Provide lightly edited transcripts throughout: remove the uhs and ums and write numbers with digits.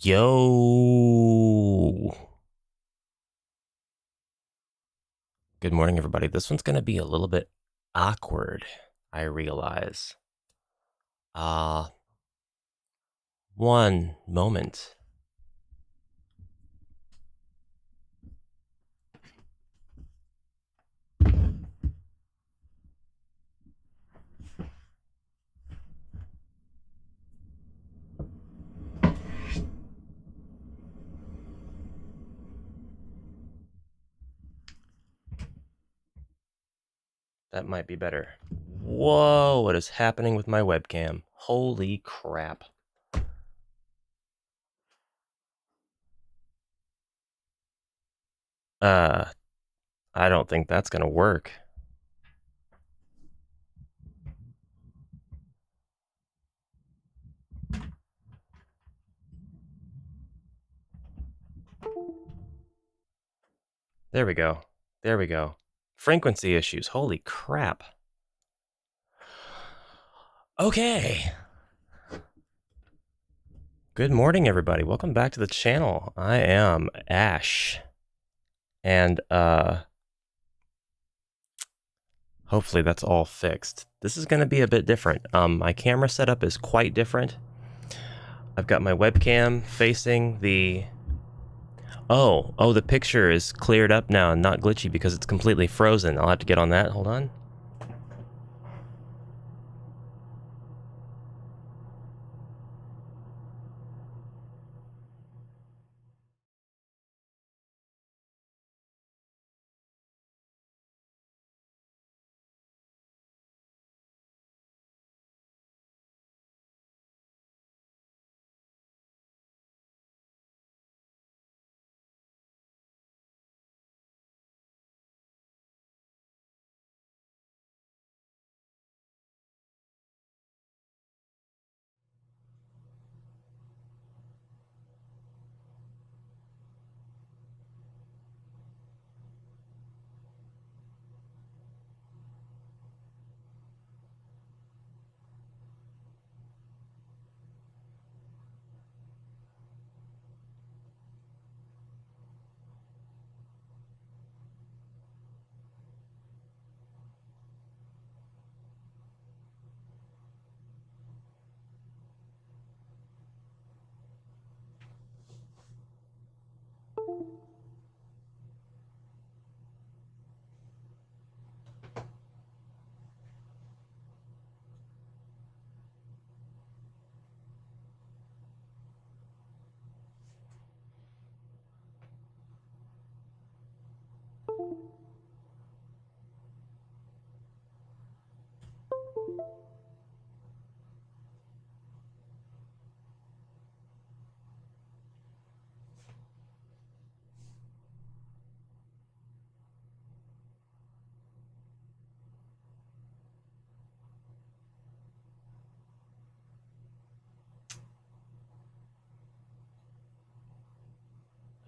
Yo. Good morning, everybody. This one's going to be a little bit awkward, I realize. One moment. That might be better. Whoa, what is happening with my webcam? Holy crap. I don't think that's going to work. There we go. There we go. Frequency issues. Holy crap. Okay. Good morning, everybody. Welcome back to the channel. I am Ash. And, hopefully that's all fixed. This is going to be a bit different. My camera setup is quite different. I've got my webcam facing the... Oh, the picture is cleared up now and not glitchy because it's completely frozen. I'll have to get on that. Hold on.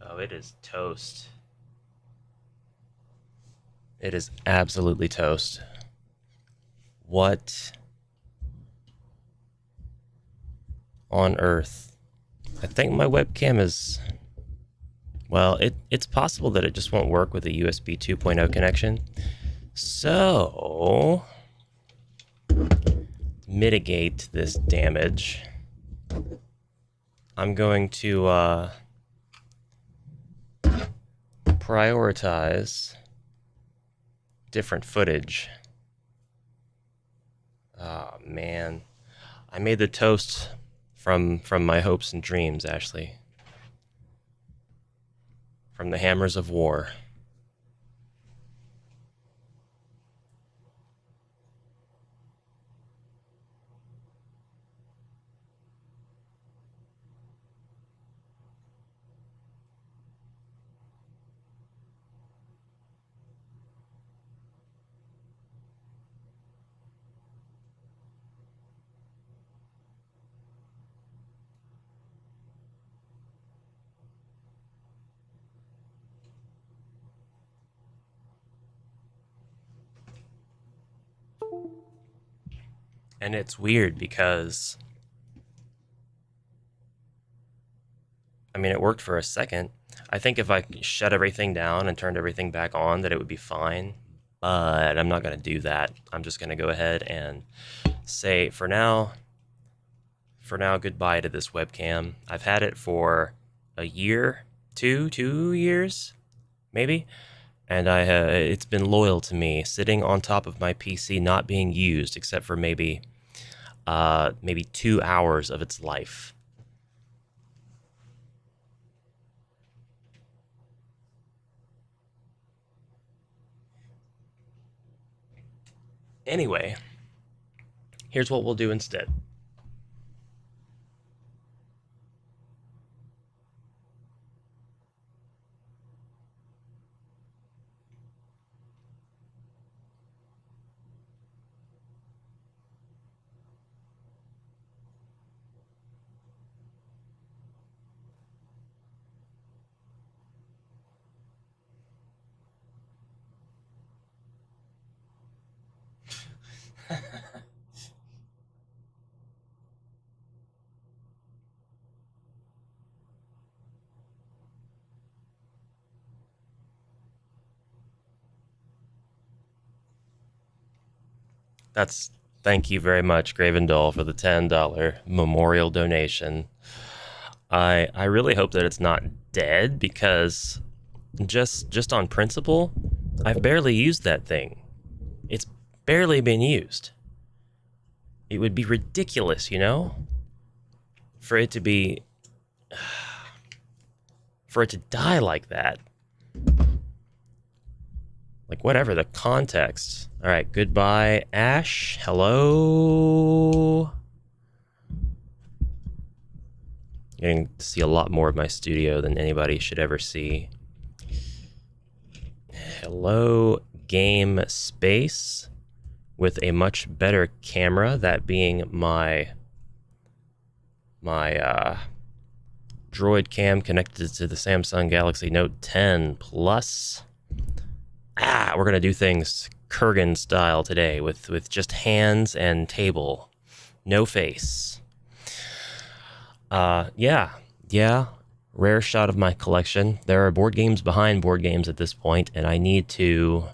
Oh, it is toast. It is absolutely toast. What on earth? I think my webcam is... Well, it's possible that it just won't work with a USB 2.0 connection. So, mitigate this damage, I'm going to prioritize different footage. Oh man, I made the toast from my hopes and dreams, Ashley. From the hammers of war. And it's weird because mean, it worked for a second. I think if I shut everything down and turned everything back on, that it would be fine. But I'm not going to do that. I'm just going to go ahead and say, for now, goodbye to this webcam. I've had it for a year, 2 years, maybe. And it's been loyal to me, sitting on top of my PC, not being used, except for maybe 2 hours of its life. Anyway, here's what we'll do instead. Thank you very much, Gravendall, for the $10 memorial donation. I really hope that it's not dead, because just on principle, I've barely used that thing. It's barely been used. It would be ridiculous, you know, for it to die like that. Like, whatever the context. All right, goodbye, Ash. Hello. You're getting to see a lot more of my studio than anybody should ever see. Hello, game space, with a much better camera, that being my Droid cam connected to the Samsung Galaxy Note 10 Plus. We're gonna do things Kurgan style today, with just hands and table, no face. Yeah, rare shot of my collection. There are board games behind board games at this point, and I need to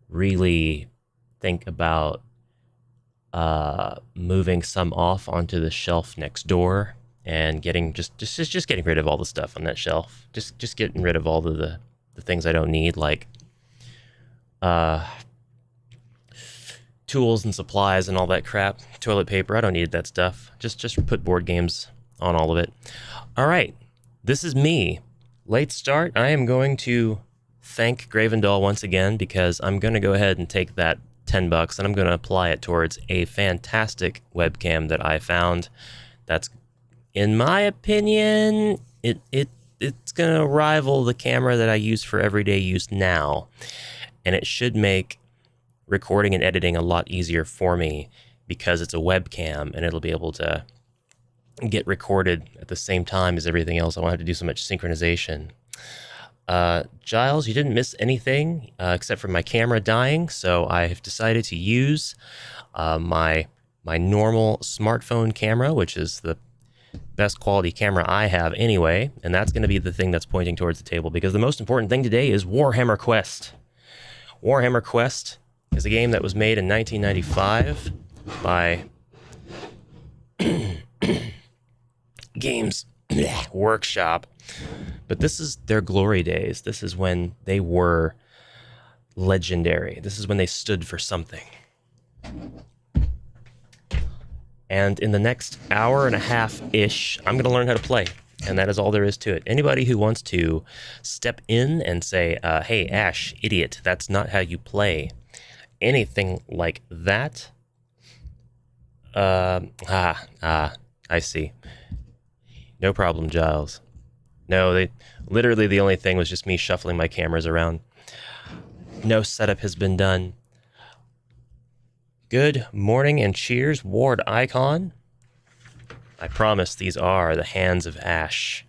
really think about moving some off onto the shelf next door, and getting just getting rid of all the stuff on that shelf. Just getting rid of all of the things I don't need, like tools and supplies and all that crap. Toilet paper, I don't need that stuff. Just put board games on all of it. All right, this is me. Late start. I am going to thank Gravendall once again, because I'm going to go ahead and take that $10 and I'm going to apply it towards a fantastic webcam that I found. That's, in my opinion, it's going to rival the camera that I use for everyday use now. And it should make recording and editing a lot easier for me, because it's a webcam and it'll be able to get recorded at the same time as everything else. I won't have to do so much synchronization. Giles, you didn't miss anything except for my camera dying, so I have decided to use my normal smartphone camera, which is the best quality camera I have anyway, and that's going to be the thing that's pointing towards the table, because the most important thing today is Warhammer Quest. Warhammer Quest is a game that was made in 1995 by Games Workshop. But this is their glory days. This is when they were legendary. This is when they stood for something. And in the next hour and a half-ish, I'm going to learn how to play. And that is all there is to it. Anybody who wants to step in and say, hey, Ash, idiot, that's not how you play, anything like that, I see. No problem, Giles. No, literally the only thing was just me shuffling my cameras around. No setup has been done. Good morning and cheers, Ward Icon. I promise these are the hands of Ash,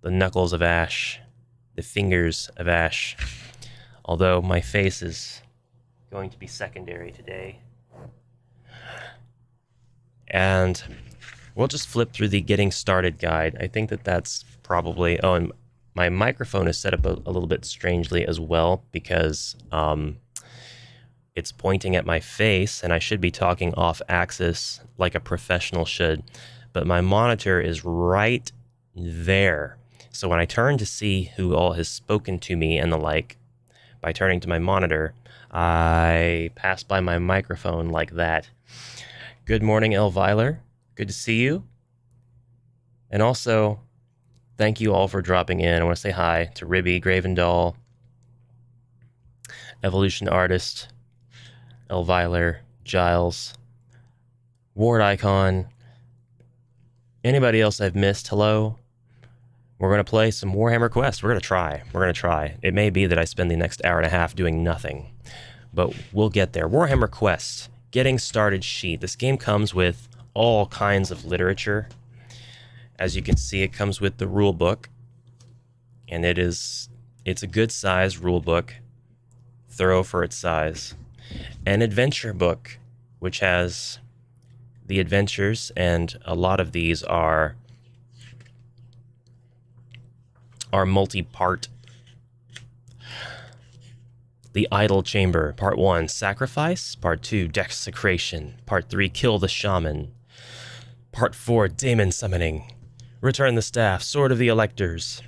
the knuckles of Ash, the fingers of Ash. Although my face is going to be secondary today. And We'll just flip through the getting started guide. I think that that's probably... Oh, and my microphone is set up a little bit strangely as well because it's pointing at my face and I should be talking off axis like a professional should, but my monitor is right there. So when I turn to see who all has spoken to me and the like, by turning to my monitor, I pass by my microphone like that. Good morning, Elviler. Good to see you. And also, thank you all for dropping in. I want to say hi to Ribby, Gravendoll, Evolution Artist, Elviler, Giles, Ward Icon, anybody else I've missed, hello. We're going to play some Warhammer Quest. We're going to try. It may be that I spend the next hour and a half doing nothing, but we'll get there. Warhammer Quest, getting started sheet. This game comes with all kinds of literature. As you can see, it comes with the rule book, and it's a good size rule book, thorough for its size. An adventure book, which has the adventures, and a lot of these are multi-part. The Idol Chamber, Part 1, Sacrifice. Part 2, Desecration. Part 3, Kill the Shaman. Part 4, Daemon Summoning. Return the Staff, Sword of the Electors.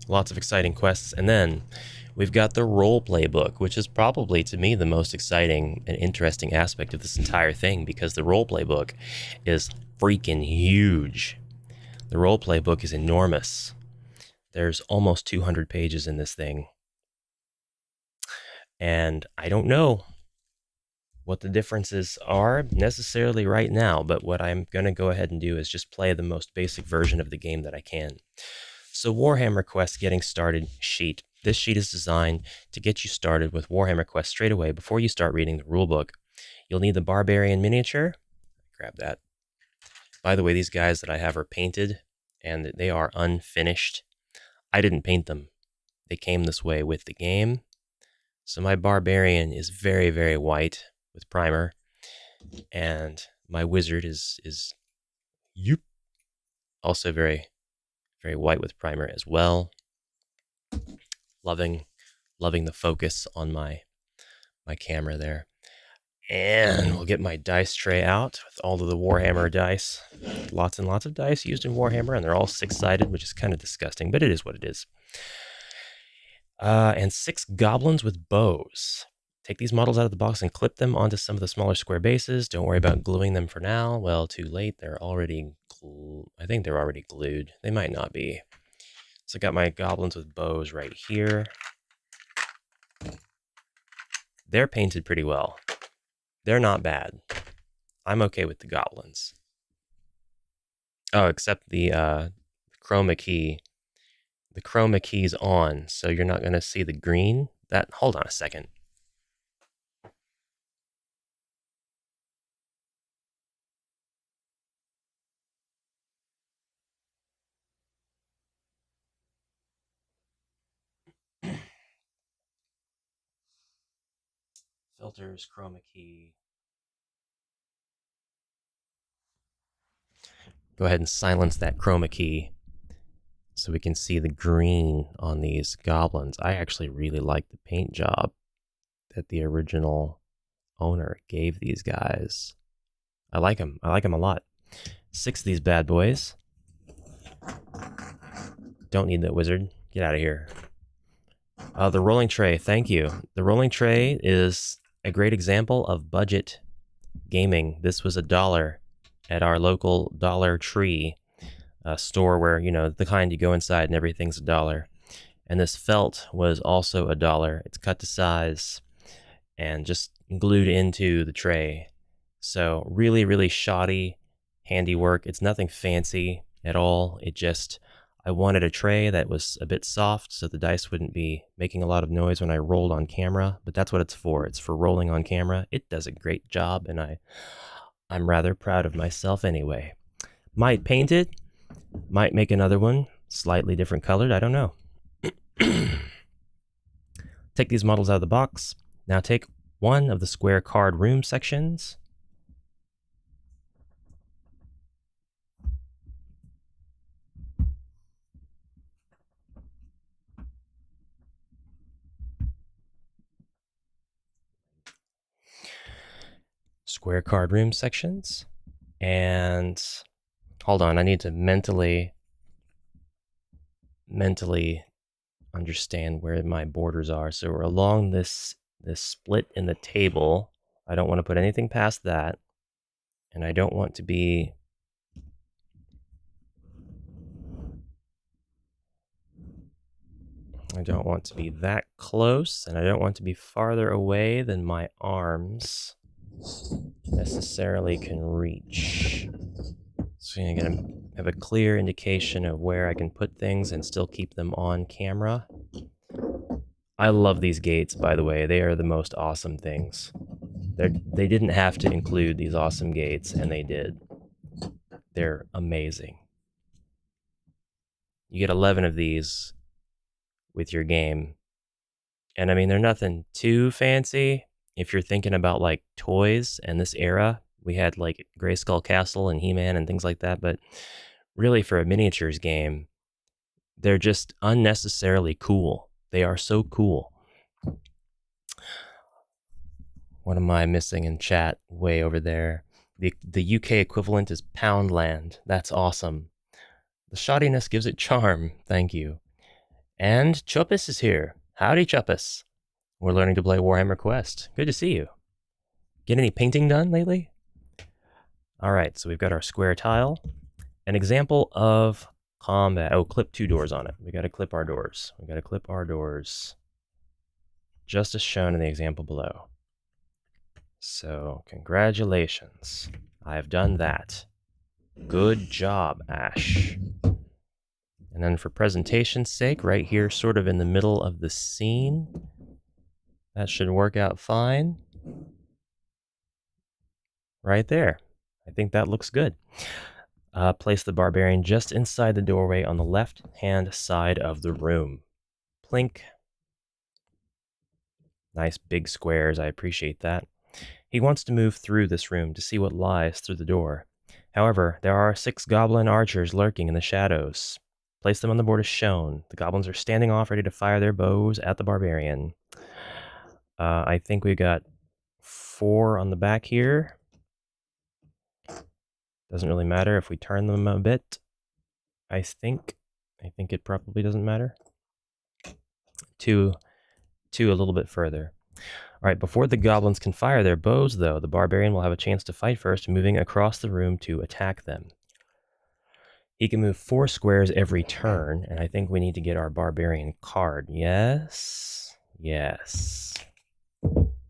Lots of exciting quests. And then we've got the roleplay book, which is probably, to me, the most exciting and interesting aspect of this entire thing, because the roleplay book is freaking huge. The roleplay book is enormous. There's almost 200 pages in this thing. And I don't know what the differences are necessarily right now, but what I'm going to go ahead and do is just play the most basic version of the game that I can. So Warhammer Quest Getting Started sheet. This sheet is designed to get you started with Warhammer Quest straight away before you start reading the rulebook. You'll need the Barbarian miniature. Grab that. By the way, these guys that I have are painted, and they are unfinished. I didn't paint them. They came this way with the game. So my Barbarian is very, very white with primer, and my Wizard is also very, very white with primer as well. Loving the focus on my camera there. And we'll get my dice tray out with all of the Warhammer dice. Lots and lots of dice used in Warhammer, and they're all six-sided, which is kind of disgusting, but it is what it is. And 6 goblins with bows. Take these models out of the box and clip them onto some of the smaller square bases. Don't worry about gluing them for now. Well, too late. They're already I think they're already glued. They might not be. So I got my goblins with bows right here. They're painted pretty well. They're not bad. I'm okay with the goblins. Oh, except the chroma key. The chroma key's on, so you're not going to see the green. Hold on a second. Filters, chroma key. Go ahead and silence that chroma key so we can see the green on these goblins. I actually really like the paint job that the original owner gave these guys. I like them. I like them a lot. 6 of these bad boys. Don't need that Wizard. Get out of here. The rolling tray. Thank you. The rolling tray is a great example of budget gaming. This was $1 at our local Dollar Tree store where, you know, the kind you go inside and everything's $1. And this felt was also $1. It's cut to size and just glued into the tray. So really, really shoddy handiwork. It's nothing fancy at all. I wanted a tray that was a bit soft so the dice wouldn't be making a lot of noise when I rolled on camera, but that's what it's for. It's for rolling on camera. It does a great job, and I'm rather proud of myself anyway. Might paint it, might make another one, slightly different colored, I don't know. Take these models out of the box. Now take one of the square card room sections. square card room sections. And hold on, I need to mentally understand where my borders are. So we're along this split in the table. I don't want to put anything past that. And I don't want to be that close, and I don't want to be farther away than my arms necessarily can reach. So I'm going to have a clear indication of where I can put things and still keep them on camera. I love these gates, by the way. They are the most awesome things. They didn't have to include these awesome gates, and they did. They're amazing. You get 11 of these with your game. And I mean, they're nothing too fancy. If you're thinking about like toys and this era, we had like Grayskull Castle and He-Man and things like that. But really, for a miniatures game, they're just unnecessarily cool. They are so cool. What am I missing in chat way over there? The UK equivalent is Poundland. That's awesome. The shoddiness gives it charm. Thank you. And Chupus is here. Howdy, Chupus. We're learning to play Warhammer Quest. Good to see you. Get any painting done lately? All right, so we've got our square tile. An example of combat. Oh, clip 2 doors on it. We got to clip our doors. We got to clip our doors. Just as shown in the example below. So, congratulations. I've done that. Good job, Ash. And then for presentation's sake, right here, sort of in the middle of the scene, that should work out fine. Right there. I think that looks good. Place the barbarian just inside the doorway on the left-hand side of the room. Plink. Nice big squares, I appreciate that. He wants to move through this room to see what lies through the door. However, there are 6 goblin archers lurking in the shadows. Place them on the board as shown. The goblins are standing off, ready to fire their bows at the barbarian. I think we got 4 on the back here. Doesn't really matter if we turn them a bit. I think it probably doesn't matter. 2 a little bit further. All right, before the goblins can fire their bows, though, the barbarian will have a chance to fight first, moving across the room to attack them. He can move 4 squares every turn, and I think we need to get our barbarian card. Yes. Yes.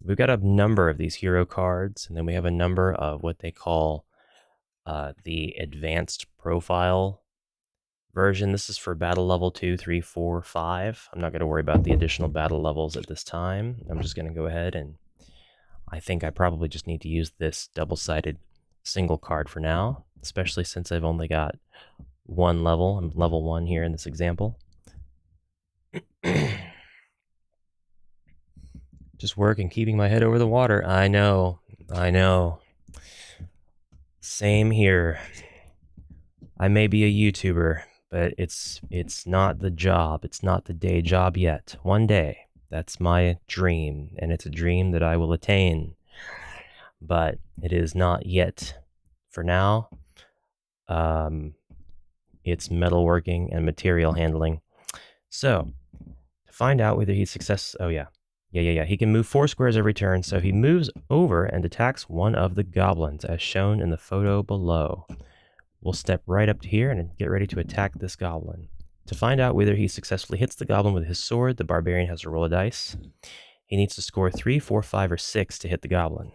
We've got a number of these hero cards, and then we have a number of what they call the advanced profile version. This is for battle level 2, 3, 4, 5. I'm not going to worry about the additional battle levels at this time. I'm just going to go ahead and I think I probably just need to use this double-sided single card for now, especially since I've only got 1 level. I'm level 1 here in this example. Just working, keeping my head over the water. I know. Same here. I may be a YouTuber, but it's not the job. It's not the day job yet. One day, that's my dream, and it's a dream that I will attain. But it is not yet. For now, it's metalworking and material handling. So, to find out whether he's successful... Oh, yeah. He can move 4 squares every turn, so he moves over and attacks one of the goblins, as shown in the photo below. We'll step right up to here and get ready to attack this goblin. To find out whether he successfully hits the goblin with his sword, the barbarian has to roll a dice. He needs to score 3, 4, 5, or 6 to hit the goblin.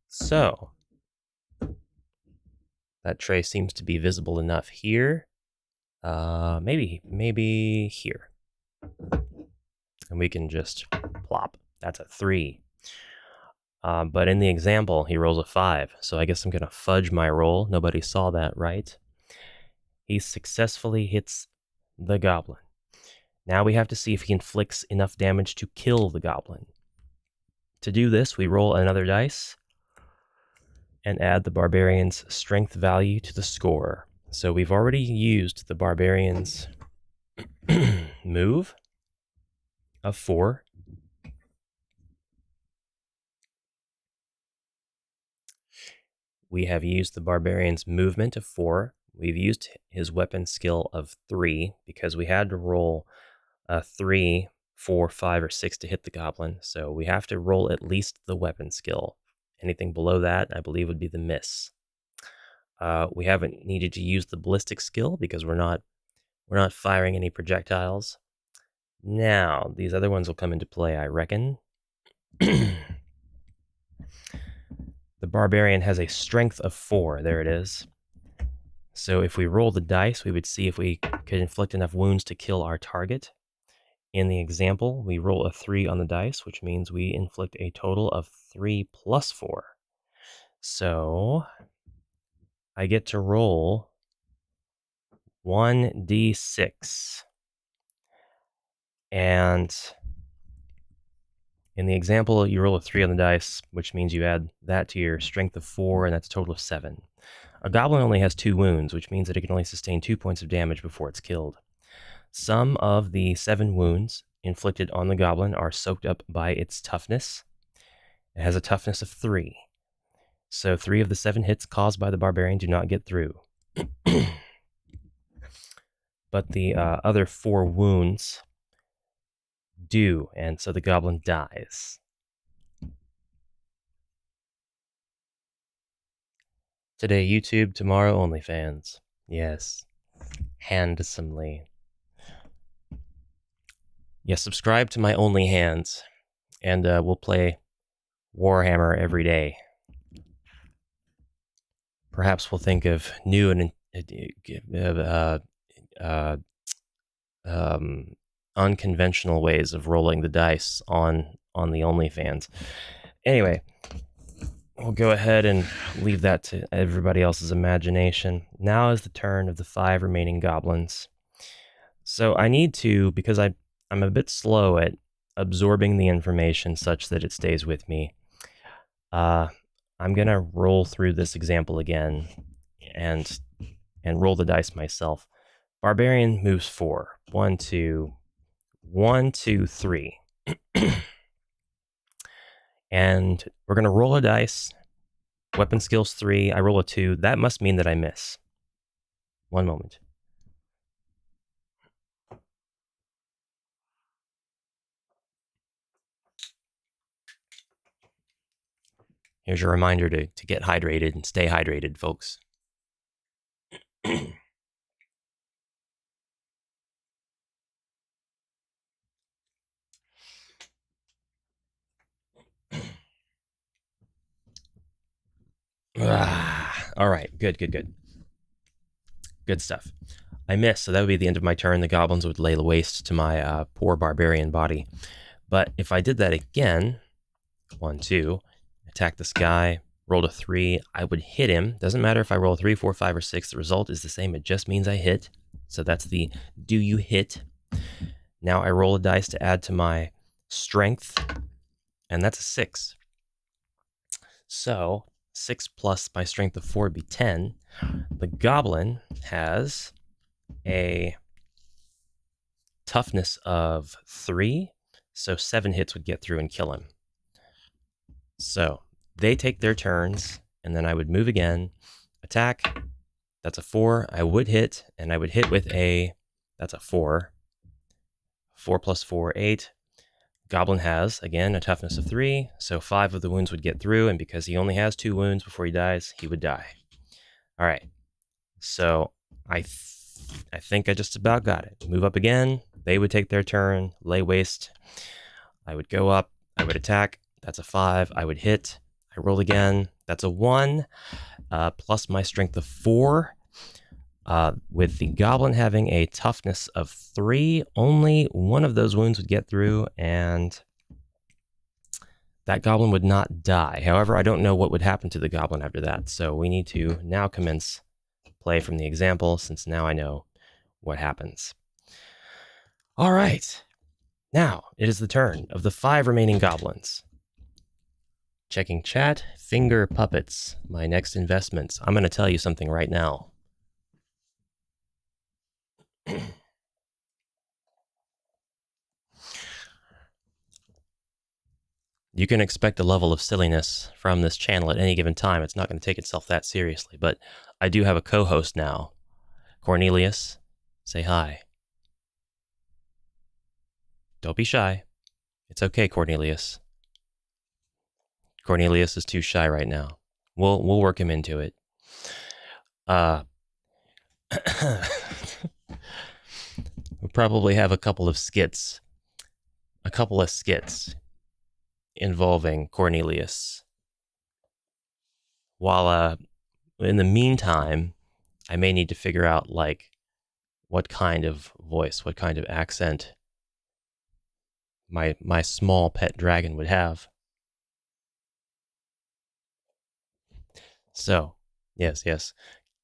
So, that tray seems to be visible enough here. Maybe here. And we can just plop. That's a 3. But in the example, he rolls a 5. So I guess I'm going to fudge my roll. Nobody saw that, right? He successfully hits the goblin. Now we have to see if he inflicts enough damage to kill the goblin. To do this, we roll another dice and add the barbarian's strength value to the score. So we've already used the barbarian's move of 4. we have used the barbarian's movement of 4. We've used his weapon skill of 3 because we had to roll a 3, 4, 5, or 6 to hit the goblin. So we have to roll at least the weapon skill. Anything below that, I believe, would be the miss. We haven't needed to use the ballistic skill because we're not firing any projectiles. Now, these other ones will come into play, I reckon. The barbarian has a strength of 4. There it is. So if we roll the dice, we would see if we could inflict enough wounds to kill our target. In the example, we roll a 3 on the dice, which means we inflict a total of 3 plus 4. So I get to roll 1d6. And in the example, you roll a 3 on the dice, which means you add that to your strength of 4, and that's a total of 7. A goblin only has 2 wounds, which means that it can only sustain 2 points of damage before it's killed. Some of the 7 wounds inflicted on the goblin are soaked up by its toughness. It has a toughness of 3. So 3 of the 7 hits caused by the barbarian do not get through. But the other 4 wounds do, and so the goblin dies. Today YouTube, tomorrow OnlyFans. Yes, handsomely. Yes, subscribe to my OnlyHands, and we'll play Warhammer every day. Perhaps we'll think of new and unconventional ways of rolling the dice on the OnlyFans. Anyway, we'll go ahead and leave that to everybody else's imagination. Now is the turn of the 5 remaining goblins. So I need to, because I'm a bit slow at absorbing the information such that it stays with me, I'm going to roll through this example again and roll the dice myself. Barbarian moves 4. 1, 2, 1, 2, 3. And we're going to roll a dice. Weapon skills 3. I roll a 2. That must mean that I miss. One moment. Here's your reminder to get hydrated and stay hydrated, folks. All right, good. Good stuff. I missed, so that would be the end of my turn. The goblins would lay waste to my poor barbarian body. But if I did that again, 1, 2, attack this guy, rolled a 3, I would hit him. Doesn't matter if I roll 3, 4, 5, or 6. The result is the same. It just means I hit. So that's the do you hit. Now I roll a dice to add to my strength, and that's a 6. So 6 plus my strength of 4 would be 10. The goblin has a toughness of 3, so 7 hits would get through and kill him. So they take their turns, and then I would move again, attack. That's a 4. I would hit, and I would hit with that's a 4. 4 plus 4, 8. Goblin has, again, a toughness of 3, so 5 of the wounds would get through, and because he only has 2 wounds before he dies, he would die. All right, so I think I just about got it. Move up again. They would take their turn, lay waste. I would go up. I would attack. That's a 5. I would hit. I roll again. That's a 1, plus my strength of 4. With the goblin having a toughness of 3, only one of those wounds would get through, and that goblin would not die. However, I don't know what would happen to the goblin after that, so we need to now commence play from the example, since now I know what happens. All right. Now, it is the turn of the 5 remaining goblins. Checking chat, finger puppets, my next investments. I'm going to tell you something right now. You can expect a level of silliness from this channel at any given time. It's not going to take itself that seriously, but I do have a co-host now. Cornelius, say hi. Don't be shy. It's okay, Cornelius. Cornelius is too shy right now. We'll work him into it. We'll probably have a couple of skits involving Cornelius. While in the meantime, I may need to figure out like what kind of voice, what kind of accent my small pet dragon would have. So, yes.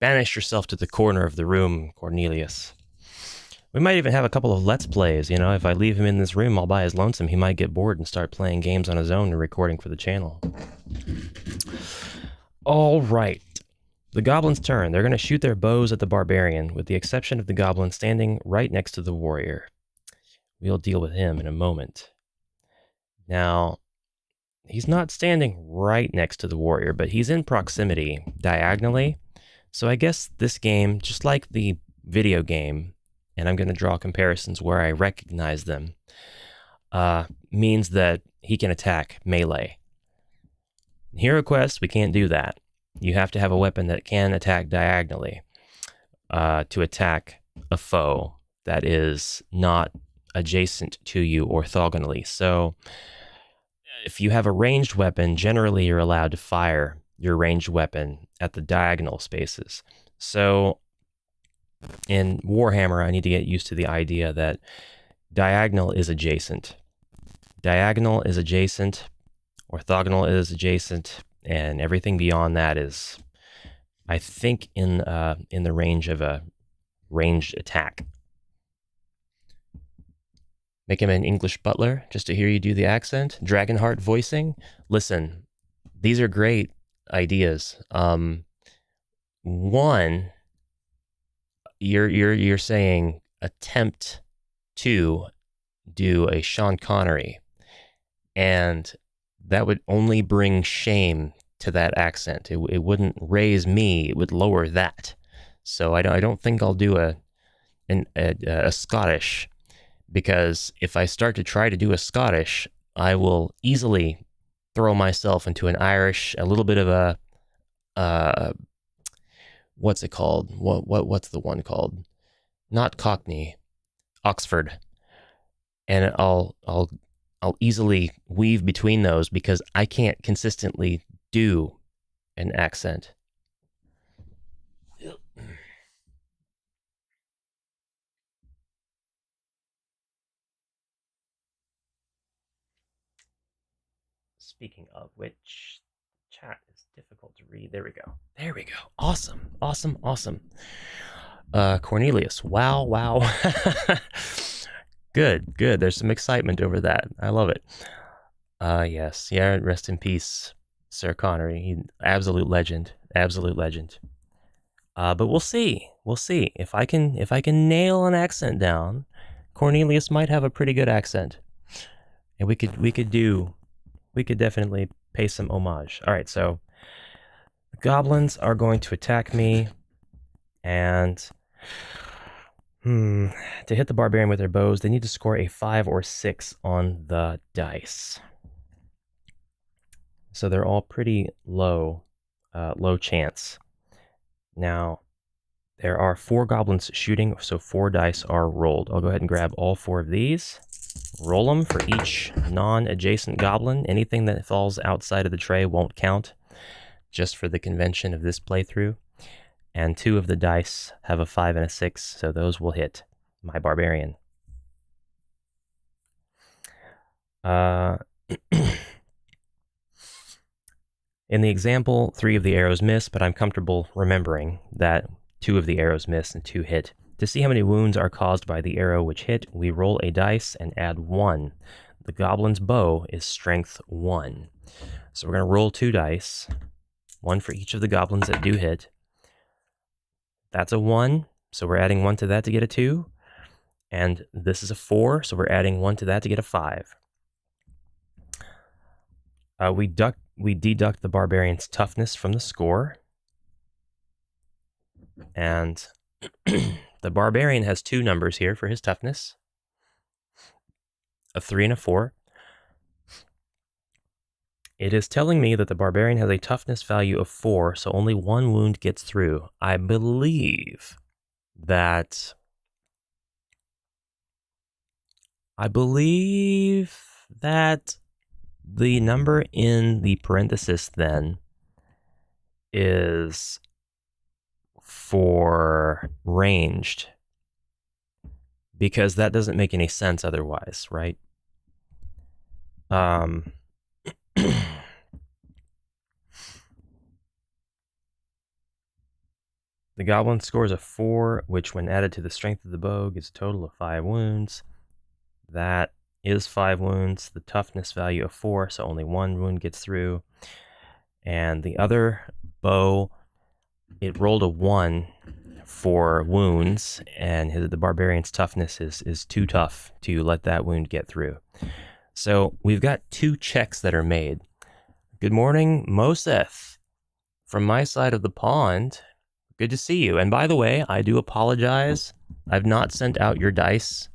Banish yourself to the corner of the room, Cornelius. We might even have a couple of Let's Plays, you know, if I leave him in this room all by his lonesome, he might get bored and start playing games on his own and recording for the channel. All right. The goblins' turn. They're going to shoot their bows at the barbarian, with the exception of the goblin standing right next to the warrior. We'll deal with him in a moment. Now, he's not standing right next to the warrior, but he's in proximity, diagonally. So I guess this game, just like the video game, and I'm going to draw comparisons where I recognize them, means that he can attack melee. Hero Quest, we can't do that. You have to have a weapon that can attack diagonally to attack a foe that is not adjacent to you orthogonally. So if you have a ranged weapon, generally you're allowed to fire your ranged weapon at the diagonal spaces. So in Warhammer, I need to get used to the idea that diagonal is adjacent. Diagonal is adjacent, orthogonal is adjacent, and everything beyond that is, I think, in the range of a ranged attack. Make him an English butler, just to hear you do the accent. Dragonheart voicing. Listen, these are great ideas. One, you're saying attempt to do a Sean Connery, and that would only bring shame to that accent. It wouldn't raise me, it would lower that. So I don't think I'll do a Scottish, because if I start to try to do a Scottish, I will easily throw myself into an Irish, a little bit of a what's it called? What's the one called? Not Cockney, Oxford. And I'll easily weave between those because I can't consistently do an accent. Speaking of which, chat is difficult to read. There we go. Awesome. Cornelius. Wow. Good. There's some excitement over that. I love it. Yes. Yeah, rest in peace, Sir Connery. Absolute legend. But we'll see. If I can nail an accent down, Cornelius might have a pretty good accent. And we could definitely pay some homage. All right, so the goblins are going to attack me, and to hit the barbarian with their bows, they need to score a 5 or 6 on the dice. So they're all pretty low chance. Now, there are 4 goblins shooting, so 4 dice are rolled. I'll go ahead and grab all 4 of these. Roll them for each non-adjacent goblin. Anything that falls outside of the tray won't count, just for the convention of this playthrough. And 2 of the dice have a 5 and a 6, so those will hit my barbarian. In the example, 3 of the arrows miss, but I'm comfortable remembering that 2 of the arrows miss and 2 hit. To see how many wounds are caused by the arrow which hit, we roll a dice and add 1. The goblin's bow is strength 1. So we're going to roll 2 dice, 1 for each of the goblins that do hit. That's a 1, so we're adding 1 to that to get a 2. And this is a 4, so we're adding 1 to that to get a 5. We deduct the barbarian's toughness from the score. And the barbarian has 2 numbers here for his toughness. A 3 and a 4. It is telling me that the barbarian has a toughness value of 4, so only 1 wound gets through. I believe that the number in the parenthesis then is for ranged, because that doesn't make any sense otherwise, right? The goblin scores a 4, which when added to the strength of the bow gives a total of 5 wounds. That is 5 wounds. The toughness value of 4, so only 1 wound gets through. And the other bow, it rolled a 1 for wounds, and the barbarian's toughness is too tough to let that wound get through. So we've got 2 checks that are made. Good morning, Moseth. From my side of the pond, good to see you. And by the way, I do apologize. I've not sent out your dice.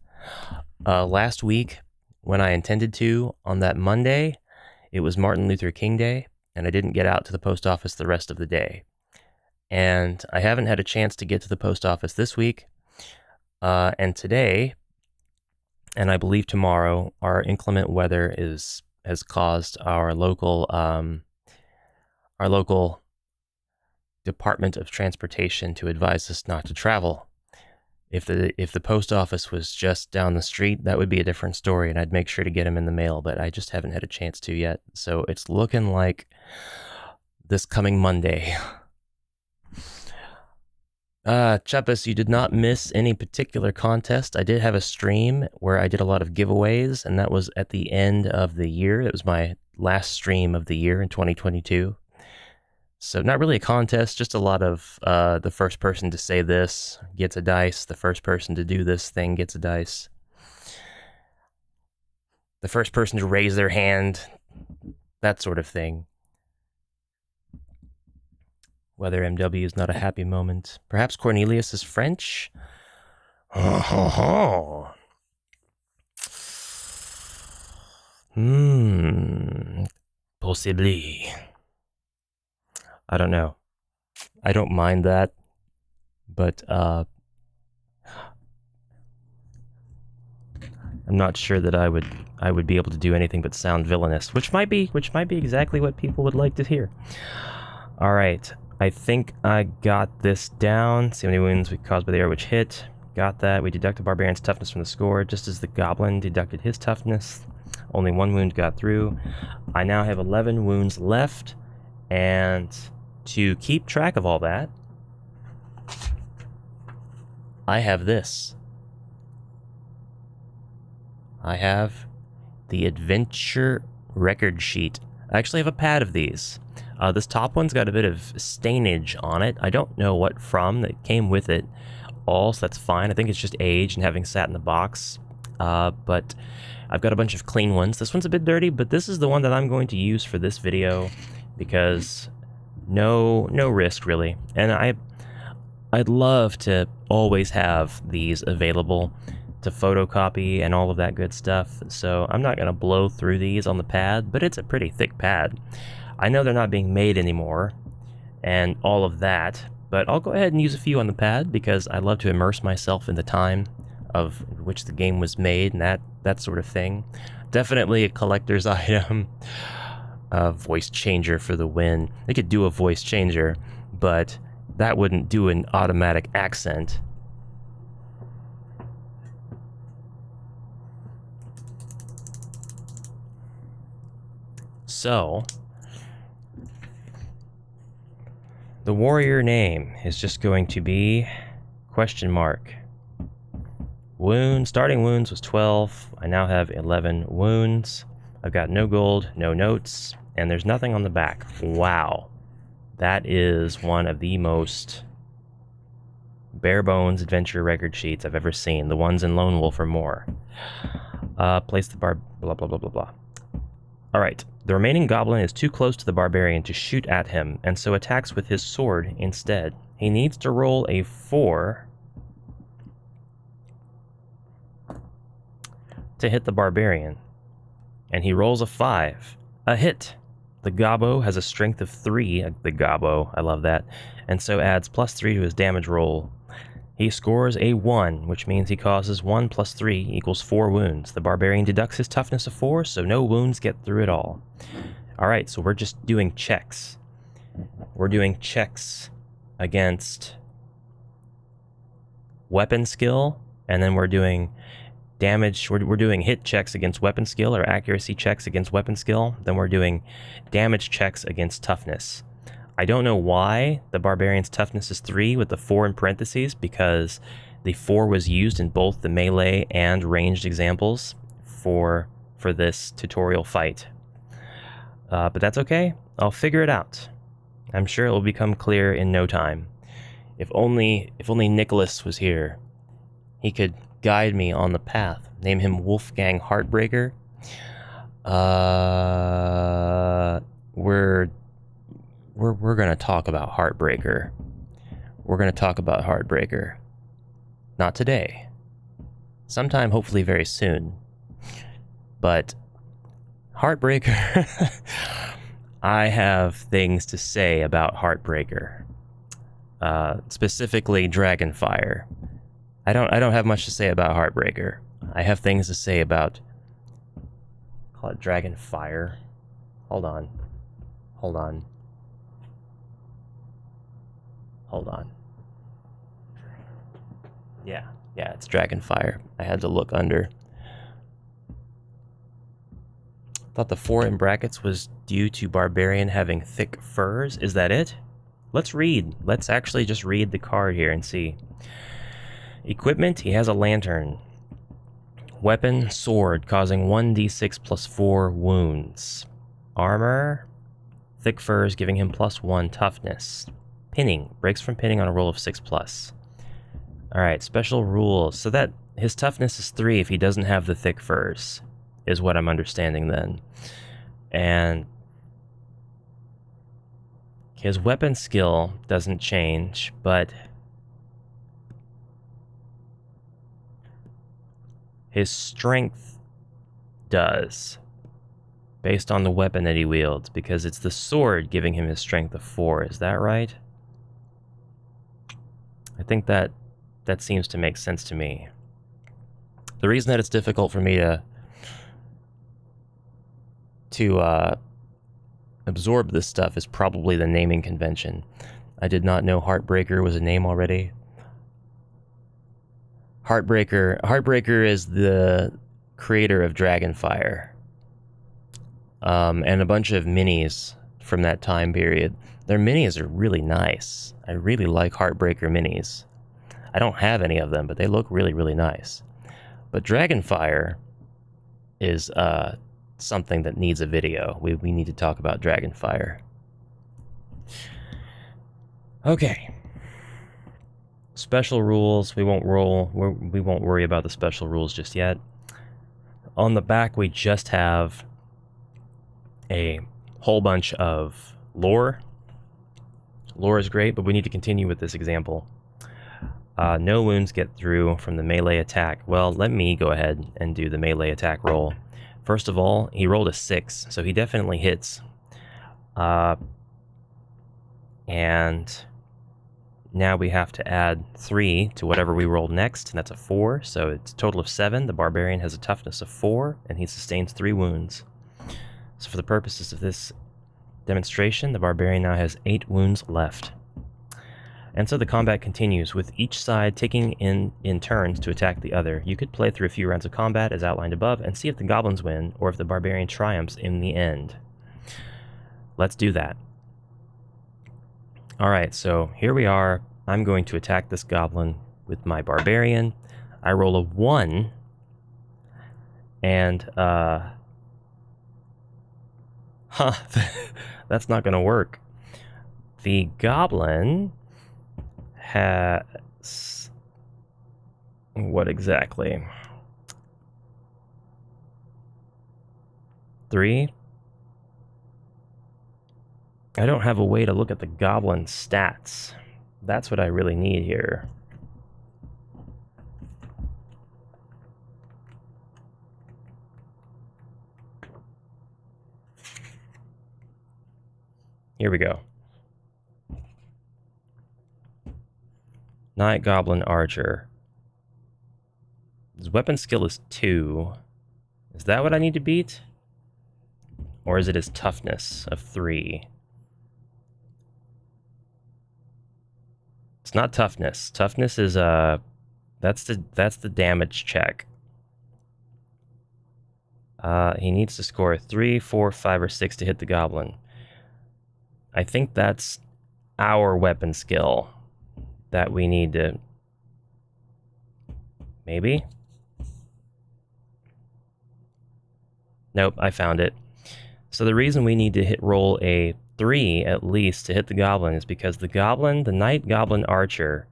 Last week, when I intended to, on that Monday, it was Martin Luther King Day, and I didn't get out to the post office the rest of the day. And I haven't had a chance to get to the post office this week. And today, and I believe tomorrow, our inclement weather has caused our local Department of Transportation to advise us not to travel. If the post office was just down the street, that would be a different story, and I'd make sure to get them in the mail, but I just haven't had a chance to yet. So it's looking like this coming Monday. Chuppus, you did not miss any particular contest. I did have a stream where I did a lot of giveaways, and that was at the end of the year. It was my last stream of the year in 2022. So not really a contest, just a lot of the first person to say this gets a dice. The first person to do this thing gets a dice. The first person to raise their hand, that sort of thing. Whether MW is not a happy moment. Perhaps Cornelius is French? Possibly. I don't know. I don't mind that, but I'm not sure that I would be able to do anything but sound villainous, which might be exactly what people would like to hear. All right, I think I got this down. See how many wounds we caused by the arrow which hit. Got that. We deducted barbarian's toughness from the score, just as the goblin deducted his toughness. Only 1 wound got through. I now have 11 wounds left, and to keep track of all that, I have this. I have the adventure record sheet. I actually have a pad of these. This top one's got a bit of stainage on it. I don't know what from. That came with it all, so that's fine. I think it's just age and having sat in the box. But I've got a bunch of clean ones. This one's a bit dirty, but this is the one that I'm going to use for this video because no risk really. And I'd love to always have these available to photocopy and all of that good stuff. So I'm not going to blow through these on the pad, but it's a pretty thick pad. I know they're not being made anymore and all of that, but I'll go ahead and use a few on the pad because I love to immerse myself in the time of which the game was made and that sort of thing. Definitely a collector's item. Voice changer for the win. They could do a voice changer, but that wouldn't do an automatic accent. So, the warrior name is just going to be question mark. Starting wounds was 12. I now have 11 wounds. I've got no gold, no notes, and there's nothing on the back. Wow. That is one of the most bare bones adventure record sheets I've ever seen. The ones in Lone Wolf or more. Place the blah, blah, blah, blah, blah. Alright, the remaining goblin is too close to the barbarian to shoot at him, and so attacks with his sword instead. He needs to roll a 4 to hit the barbarian, and he rolls a 5. A hit! The gobbo has a strength of 3, the gobbo, I love that, and so adds +3 to his damage roll. He scores a 1, which means he causes 1 plus 3 equals 4 wounds. The barbarian deducts his toughness of 4, so no wounds get through at all. Alright, so we're just doing checks. We're doing checks against weapon skill, and then we're doing damage. We're doing hit checks against weapon skill, or accuracy checks against weapon skill. Then we're doing damage checks against toughness. I don't know why the barbarian's toughness is 3 with the 4 in parentheses, because the 4 was used in both the melee and ranged examples for this tutorial fight. But that's okay. I'll figure it out. I'm sure it will become clear in no time. If only Nicholas was here, he could guide me on the path. Name him Wolfgang Heartbreaker. We're gonna talk about Heartbreaker. We're gonna talk about Heartbreaker. Not today. Sometime, hopefully very soon. But Heartbreaker, I have things to say about Heartbreaker. Specifically Dragonfire. I don't have much to say about Heartbreaker. I have things to say about, call it Dragonfire. Hold on. Yeah, it's Dragonfire. I had to look under. Thought the 4 in brackets was due to barbarian having thick furs. Is that it? Let's read. Let's actually just read the card here and see. Equipment, he has a lantern. Weapon, sword, causing 1d6 plus 4 wounds. Armor, thick furs, giving him +1 toughness. Pinning, breaks from pinning on a roll of 6+. Alright, special rules. So that his toughness is 3 if he doesn't have the thick furs, is what I'm understanding then. And his weapon skill doesn't change, but his strength does, based on the weapon that he wields, because it's the sword giving him his strength of 4. Is that right? I think that seems to make sense to me. The reason that it's difficult for me to absorb this stuff is probably the naming convention. I did not know Heartbreaker was a name already. Heartbreaker is the creator of Dragonfire, and a bunch of minis from that time period. Their minis are really nice. I really like Heartbreaker minis. I don't have any of them, but they look really, really nice. But Dragonfire is something that needs a video. We need to talk about Dragonfire. Okay. Special rules. We won't worry about the special rules just yet. On the back, we just have a whole bunch of lore. Lore is great, but we need to continue with this example. No wounds get through from the melee attack. Well, let me go ahead and do the melee attack roll. First of all, he rolled a 6, so he definitely hits. And now we have to add 3 to whatever we rolled next, and that's a 4, so it's a total of 7. The barbarian has a toughness of 4, and he sustains 3 wounds. So for the purposes of this demonstration, the barbarian now has 8 wounds left. And so the combat continues, with each side taking in turns to attack the other. You could play through a few rounds of combat, as outlined above, and see if the goblins win, or if the barbarian triumphs in the end. Let's do that. Alright, so here we are. I'm going to attack this goblin with my barbarian. I roll a 1, and, that's not gonna work. The goblin has... what exactly? 3? I don't have a way to look at the goblin stats. That's what I really need here. Here we go. Knight, Goblin, Archer. His weapon skill is 2. Is that what I need to beat? Or is it his toughness of 3? It's not toughness. Toughness is that's the damage check. He needs to score 3, 4, 5, or 6 to hit the goblin. I think that's our weapon skill that we need to... Maybe? Nope, I found it. So the reason we need to roll a 3 at least to hit the goblin is because the Knight Goblin Archer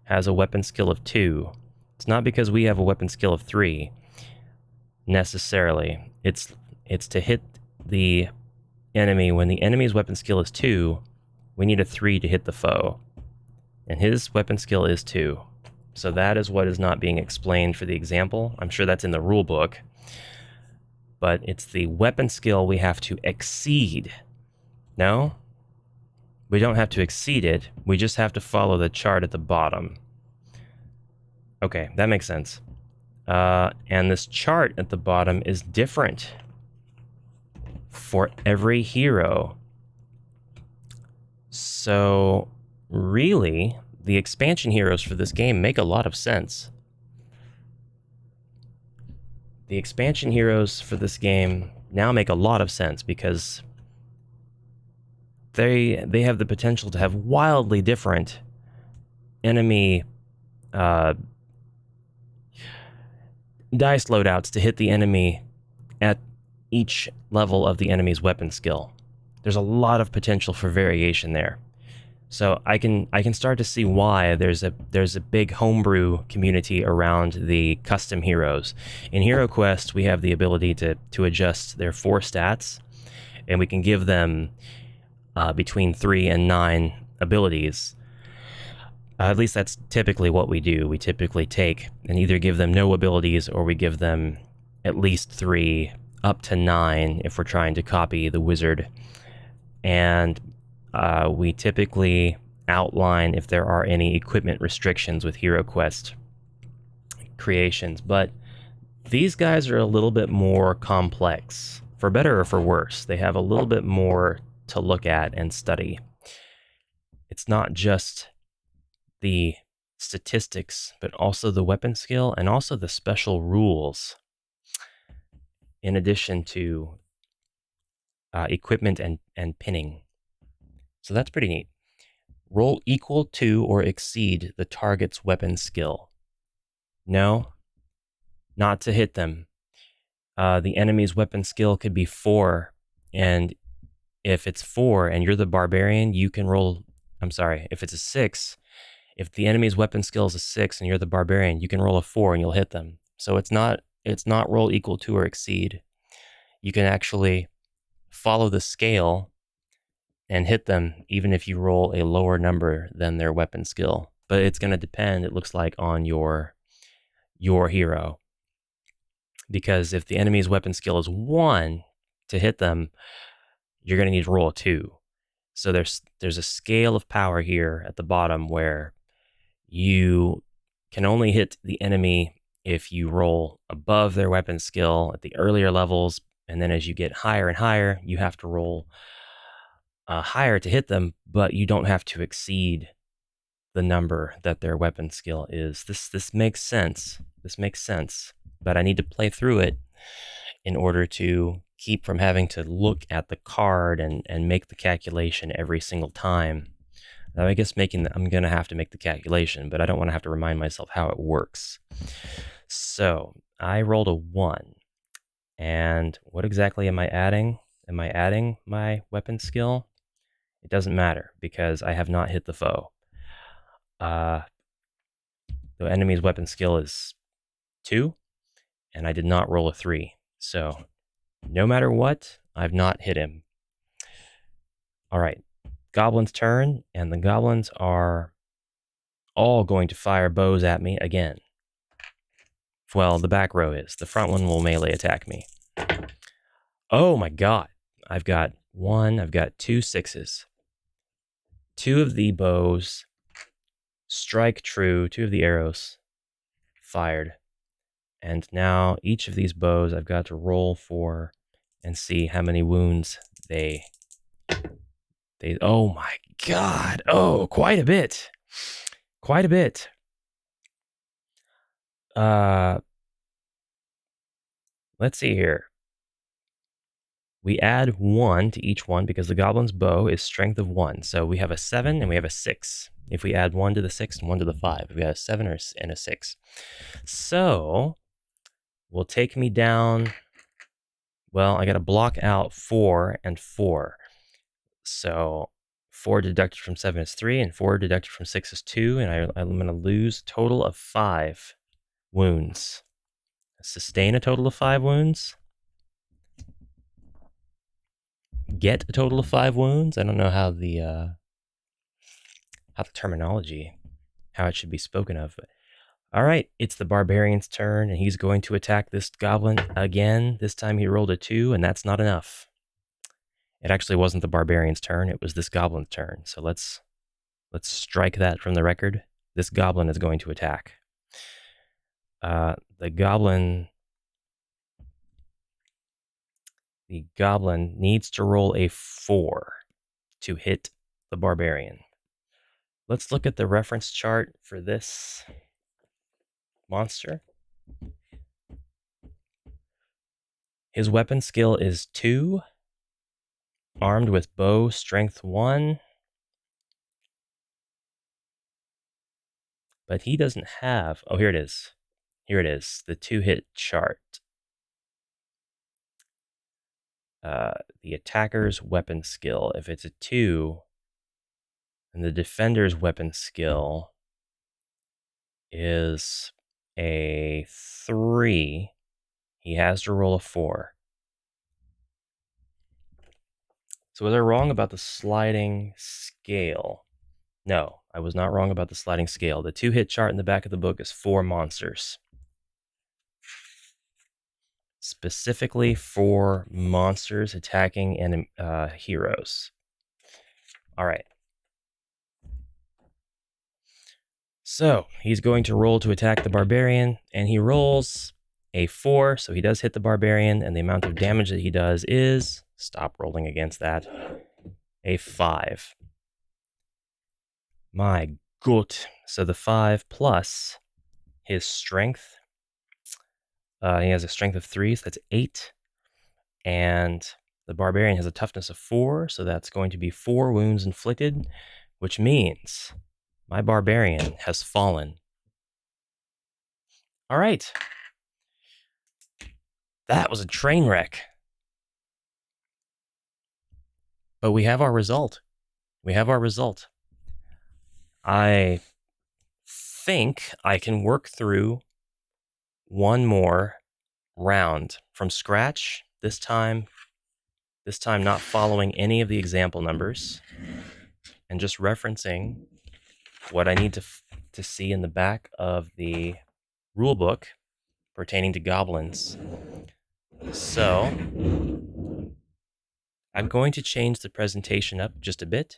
has a weapon skill of 2. It's not because we have a weapon skill of 3, necessarily. It's to hit the enemy. When the enemy's weapon skill is 2, we need a 3 to hit the foe. And his weapon skill is 2. So that is what is not being explained for the example. I'm sure that's in the rule book. But it's the weapon skill we have to exceed. No? We don't have to exceed it. We just have to follow the chart at the bottom. Okay, that makes sense. And this chart at the bottom is different for every hero. So, really, the expansion heroes for this game make a lot of sense. The expansion heroes for this game now make a lot of sense because they have the potential to have wildly different enemy dice loadouts to hit the enemy at each level of the enemy's weapon skill. There's a lot of potential for variation there. So I can start to see why there's a big homebrew community around the custom heroes. In HeroQuest, we have the ability to adjust their 4 stats, and we can give them between 3 and 9 abilities. At least that's typically what we do. We typically take and either give them no abilities, or we give them at least 3 up to 9 if we're trying to copy the wizard. And we typically outline if there are any equipment restrictions with HeroQuest creations, but these guys are a little bit more complex, for better or for worse. They have a little bit more to look at and study. It's not just the statistics, but also the weapon skill and also the special rules, in addition to equipment and pinning. So that's pretty neat. Roll equal to or exceed the target's weapon skill. No, not to hit them. The enemy's weapon skill could be 4, and if it's 4 and you're the barbarian, you can roll... I'm sorry, if it's a 6, if the enemy's weapon skill is a 6 and you're the barbarian, you can roll a 4 and you'll hit them. So it's not roll equal to or exceed. You can actually follow the scale and hit them even if you roll a lower number than their weapon skill. But it's going to depend, it looks like, on your hero. Because if the enemy's weapon skill is 1 to hit them, you're going to need to roll a 2. So there's a scale of power here at the bottom where you can only hit the enemy if you roll above their weapon skill at the earlier levels, and then as you get higher and higher, you have to roll higher to hit them, but you don't have to exceed the number that their weapon skill is. This makes sense. This makes sense, but I need to play through it in order to keep from having to look at the card and make the calculation every single time. Now, I guess I'm going to have to make the calculation, but I don't want to have to remind myself how it works. So I rolled a 1. And what exactly am I adding? Am I adding my weapon skill? It doesn't matter because I have not hit the foe. The enemy's weapon skill is 2, and I did not roll a 3. So no matter what, I've not hit him. All right, Goblin's turn, and the goblins are all going to fire bows at me again. Well, the back row is. The front one will melee attack me. Oh my god. I've got two sixes. Two of the bows strike true, two of the arrows fired. And now each of these bows I've got to roll for and see how many wounds they oh my god. Oh, quite a bit. Quite a bit. Let's see here. We add 1 to each one because the goblin's bow is strength of 1. So we have a 7 and we have a 6. If we add 1 to the 6 and 1 to the 5, we have a 7 and a 6. So will take me down. Well, I got to block out 4 and 4. So 4 deducted from 7 is 3, and 4 deducted from 6 is 2, and I'm going to lose a total of 5 wounds. Sustain a total of 5 wounds. Get a total of 5 wounds. I don't know how the terminology, how it should be spoken of. But all right, it's the barbarian's turn, and he's going to attack this goblin again. This time he rolled a 2, and that's not enough. It actually wasn't the barbarian's turn; it was this goblin's turn. So let's strike that from the record. This goblin is going to attack. The goblin needs to roll a 4 to hit the barbarian. Let's look at the reference chart for this monster. His weapon skill is 2, armed with bow, strength 1. But he doesn't have, oh, here it is. Here it is, the 2-hit chart. The attacker's weapon skill, if it's a 2, and the defender's weapon skill is a 3, he has to roll a 4. So was I wrong about the sliding scale? No, I was not wrong about the sliding scale. The 2-hit chart in the back of the book is 4 monsters. Specifically for monsters attacking and heroes. All right. So he's going to roll to attack the barbarian, and he rolls a 4, so he does hit the barbarian, and the amount of damage that he does is, stop rolling against that, a 5. My God. So the 5 plus his strength. He has a strength of 3, so that's 8. And the barbarian has a toughness of 4, so that's going to be 4 wounds inflicted, which means my barbarian has fallen. All right. That was a train wreck. But we have our result. I think I can work through one more round from scratch, this time not following any of the example numbers and just referencing what I need to see in the back of the rule book pertaining to goblins. So I'm going to change the presentation up just a bit.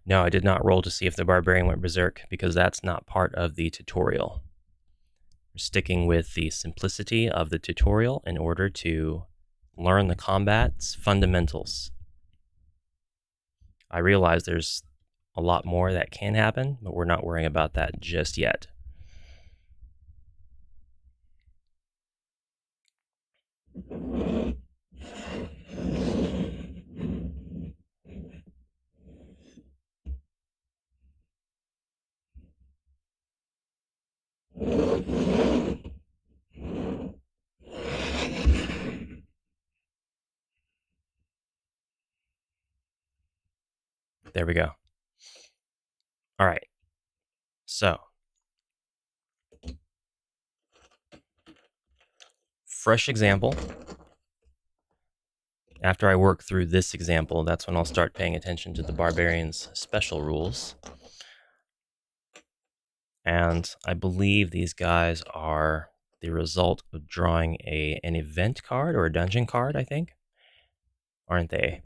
No, I did not roll to see if the barbarian went berserk because that's not part of the tutorial. We're sticking with the simplicity of the tutorial in order to learn the combat's fundamentals. I realize there's a lot more that can happen, but we're not worrying about that just yet. There we go. All right. So, fresh example. After I work through this example, that's when I'll start paying attention to the Barbarian's special rules. And I believe these guys are the result of drawing an event card or a dungeon card, I think. Aren't they?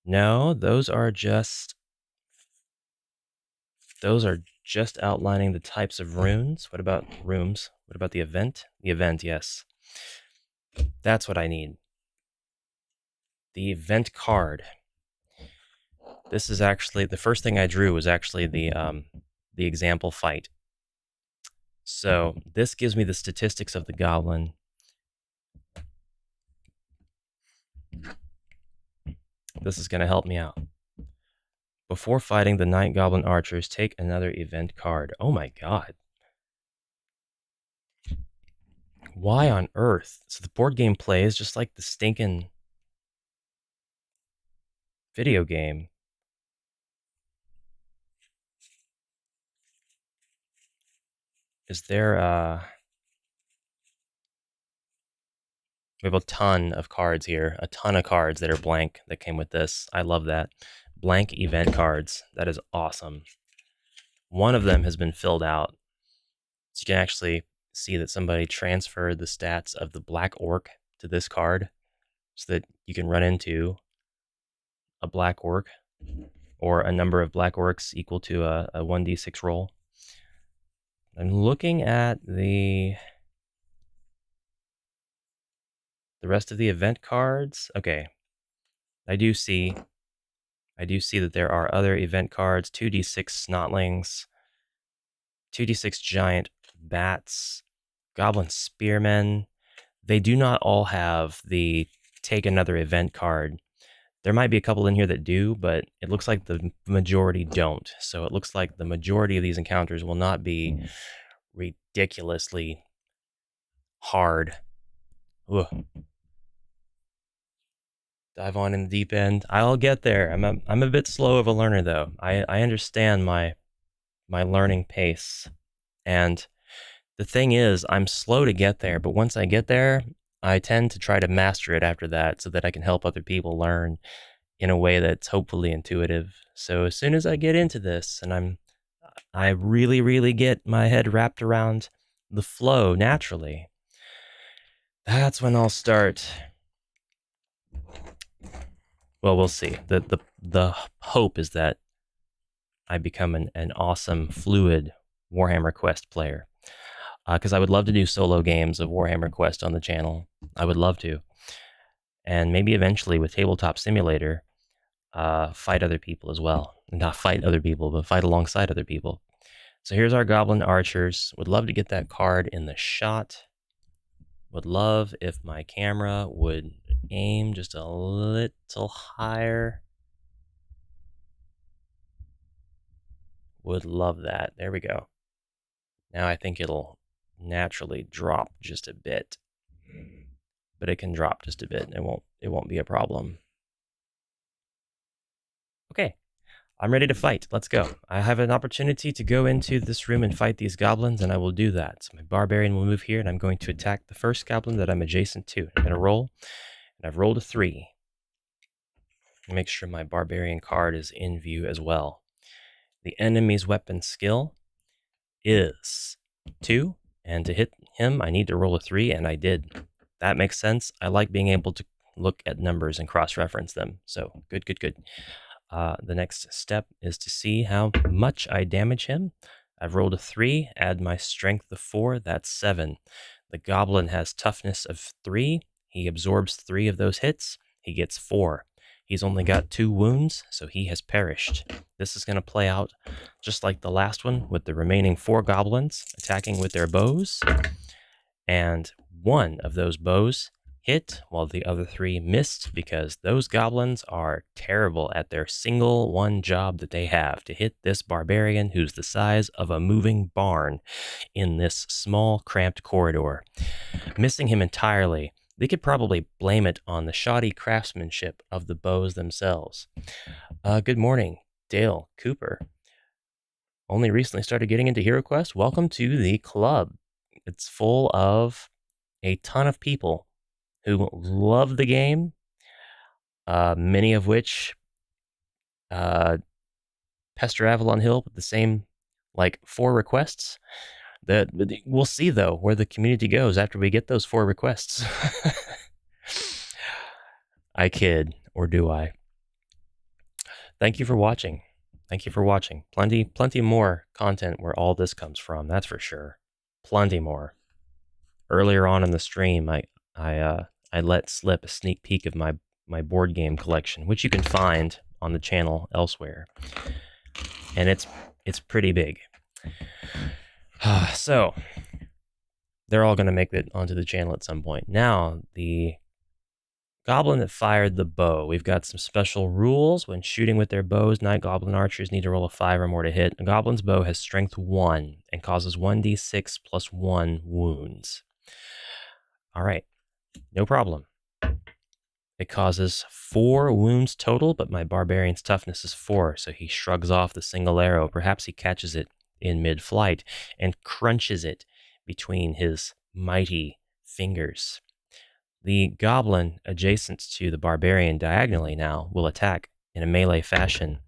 No, those are just outlining the types of runes. What about rooms? What about the event? The event, yes. That's what I need. The event card. This is actually the first thing I drew was actually the example fight. So this gives me the statistics of the goblin. This is going to help me out. Before fighting the Night Goblin archers, take another event card. Oh my god. Why on earth? So the board game plays just like the stinking video game. Is there we have a ton of cards here, a ton of cards that are blank that came with this. I love that. Blank event cards. That is awesome. One of them has been filled out. So you can actually see that somebody transferred the stats of the black orc to this card so that you can run into a black orc or a number of black orcs equal to a 1d6 roll. I'm looking at the rest of the event cards. Okay. I do see that there are other event cards, 2d6 snotlings, 2d6 giant bats, goblin spearmen. They do not all have the take another event card. There might be a couple in here that do, but it looks like the majority don't. So it looks like the majority of these encounters will not be ridiculously hard. Ugh. Dive on in the deep end. I'll get there. I'm a bit slow of a learner though. I understand my learning pace. And the thing is, I'm slow to get there, but once I get there, I tend to try to master it after that so that I can help other people learn in a way that's hopefully intuitive. So as soon as I get into this and I really, really get my head wrapped around the flow naturally, that's when I'll start. Well, we'll see. The hope is that I become an awesome, fluid Warhammer Quest player. Because I would love to do solo games of Warhammer Quest on the channel. I would love to. And maybe eventually with Tabletop Simulator, fight other people as well. Not fight other people, but fight alongside other people. So here's our Goblin Archers. Would love to get that card in the shot. Would love if my camera would aim just a little higher. Would love that. There we go. Now I think it'll naturally drop just a bit. But it can drop just a bit. It won't be a problem. Okay. I'm ready to fight. Let's go. I have an opportunity to go into this room and fight these goblins, and I will do that. So my barbarian will move here, and I'm going to attack the first goblin that I'm adjacent to. I'm going to roll, and I've rolled a 3. Make sure my barbarian card is in view as well. The enemy's weapon skill is 2, and to hit him, I need to roll a 3, and I did. That makes sense. I like being able to look at numbers and cross-reference them. So good, good, good. The next step is to see how much I damage him. I've rolled a 3, add my strength of 4, that's 7. The goblin has toughness of 3. He absorbs 3 of those hits. He gets 4. He's only got 2 wounds, so he has perished. This is going to play out just like the last one with the remaining 4 goblins attacking with their bows. And 1 of those bows hit while the other 3 missed because those goblins are terrible at their single one job that they have to hit this barbarian who's the size of a moving barn in this small cramped corridor. Missing him entirely, They could probably blame it on the shoddy craftsmanship of the bows themselves. Good morning, Dale Cooper. Only recently started getting into HeroQuest. Welcome to the club. It's full of a ton of people who love the game, many of which pester Avalon Hill with the same, 4 requests. We'll see, though, where the community goes after we get those 4 requests. I kid, or do I? Thank you for watching. Thank you for watching. Plenty more content where all this comes from, that's for sure. Plenty more. Earlier on in the stream, I let slip a sneak peek of my board game collection, which you can find on the channel elsewhere. And it's pretty big. So, they're all going to make it onto the channel at some point. Now, the goblin that fired the bow. We've got some special rules. When shooting with their bows, night goblin archers need to roll a 5 or more to hit. A goblin's bow has strength 1 and causes 1d6 plus 1 wounds. All right, no problem. It causes 4 wounds total, but my barbarian's toughness is 4, so he shrugs off the single arrow. Perhaps he catches it in mid-flight and crunches it between his mighty fingers. The goblin adjacent to the barbarian diagonally now will attack in a melee fashion,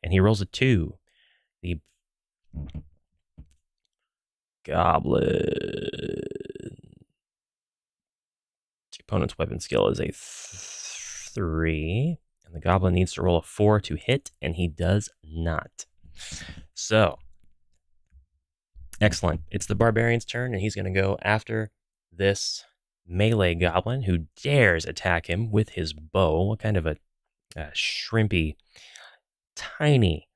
and he rolls a 2. The goblin... The opponent's weapon skill is a 3, and the goblin needs to roll a 4 to hit, and he does not. So, excellent. It's the barbarian's turn, and he's going to go after this melee goblin who dares attack him with his bow. What kind of a shrimpy, tiny,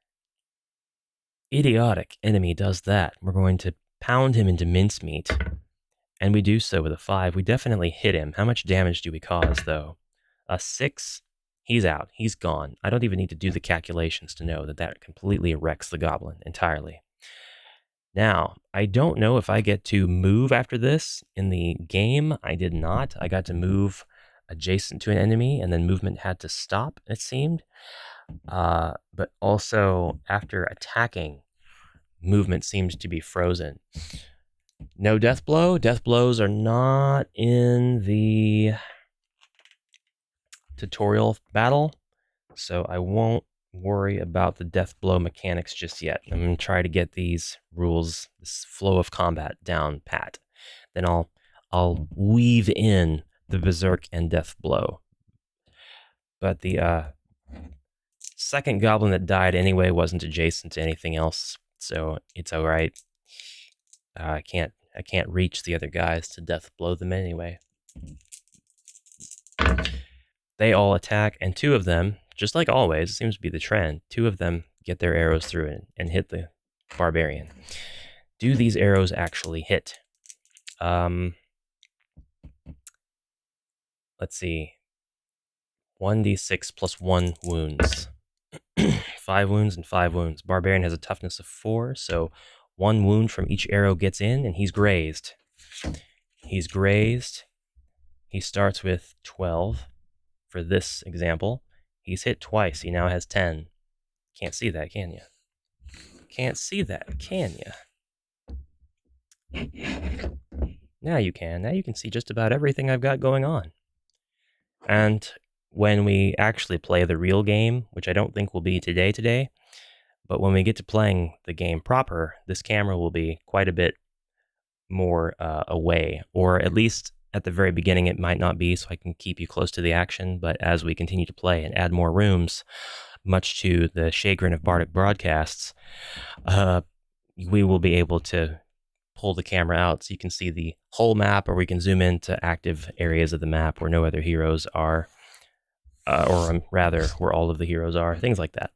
idiotic enemy does that? We're going to pound him into mincemeat, and we do so with a 5. We definitely hit him. How much damage do we cause, though? A 6, he's out. He's gone. I don't even need to do the calculations to know that that completely wrecks the goblin entirely. Now, I don't know if I get to move after this. In the game, I did not. I got to move adjacent to an enemy, and then movement had to stop, it seemed. But also, after attacking, movement seems to be frozen. No death blow. Death blows are not in the tutorial battle, so I won't worry about the death blow mechanics just yet. I'm going to try to get these rules, this flow of combat down pat. Then I'll weave in the berserk and death blow. But the second goblin that died anyway wasn't adjacent to anything else, so it's all right. I can't reach the other guys to death blow them anyway. They all attack, and 2 of them, just like always, it seems to be the trend, 2 of them get their arrows through it and hit the barbarian. Do these arrows actually hit? Let's see. 1d6 plus 1 wounds. 5 wounds and 5 wounds. Barbarian has a toughness of 4, so 1 wound from each arrow gets in, and he's grazed. He's grazed. He starts with 12 for this example. He's hit twice. He now has 10. Can't see that, can you? Can't see that, can you? Now you can. Now you can see just about everything I've got going on. And when we actually play the real game, which I don't think will be today, but when we get to playing the game proper, this camera will be quite a bit more away, or at least at the very beginning it might not be, so I can keep you close to the action, but as we continue to play and add more rooms, much to the chagrin of Bardic Broadcasts, we will be able to pull the camera out so you can see the whole map, or we can zoom into active areas of the map where no other heroes are, or rather, where all of the heroes are, things like that.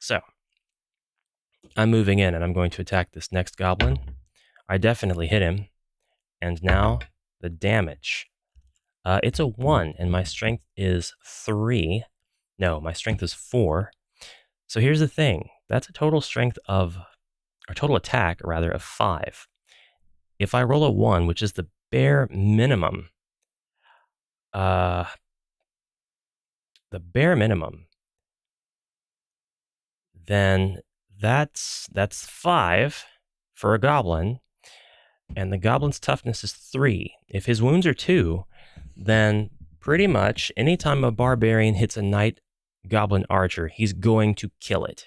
So, I'm moving in, and I'm going to attack this next goblin. I definitely hit him, and now the damage. It's a 1, and my strength is 3. No, my strength is 4. So here's the thing. That's a total strength of, or total attack, rather, of 5. If I roll a 1, which is the bare minimum, the bare minimum, then that's 5 for a goblin, and the goblin's toughness is 3. If his wounds are 2, then pretty much anytime a barbarian hits a knight goblin archer, he's going to kill it.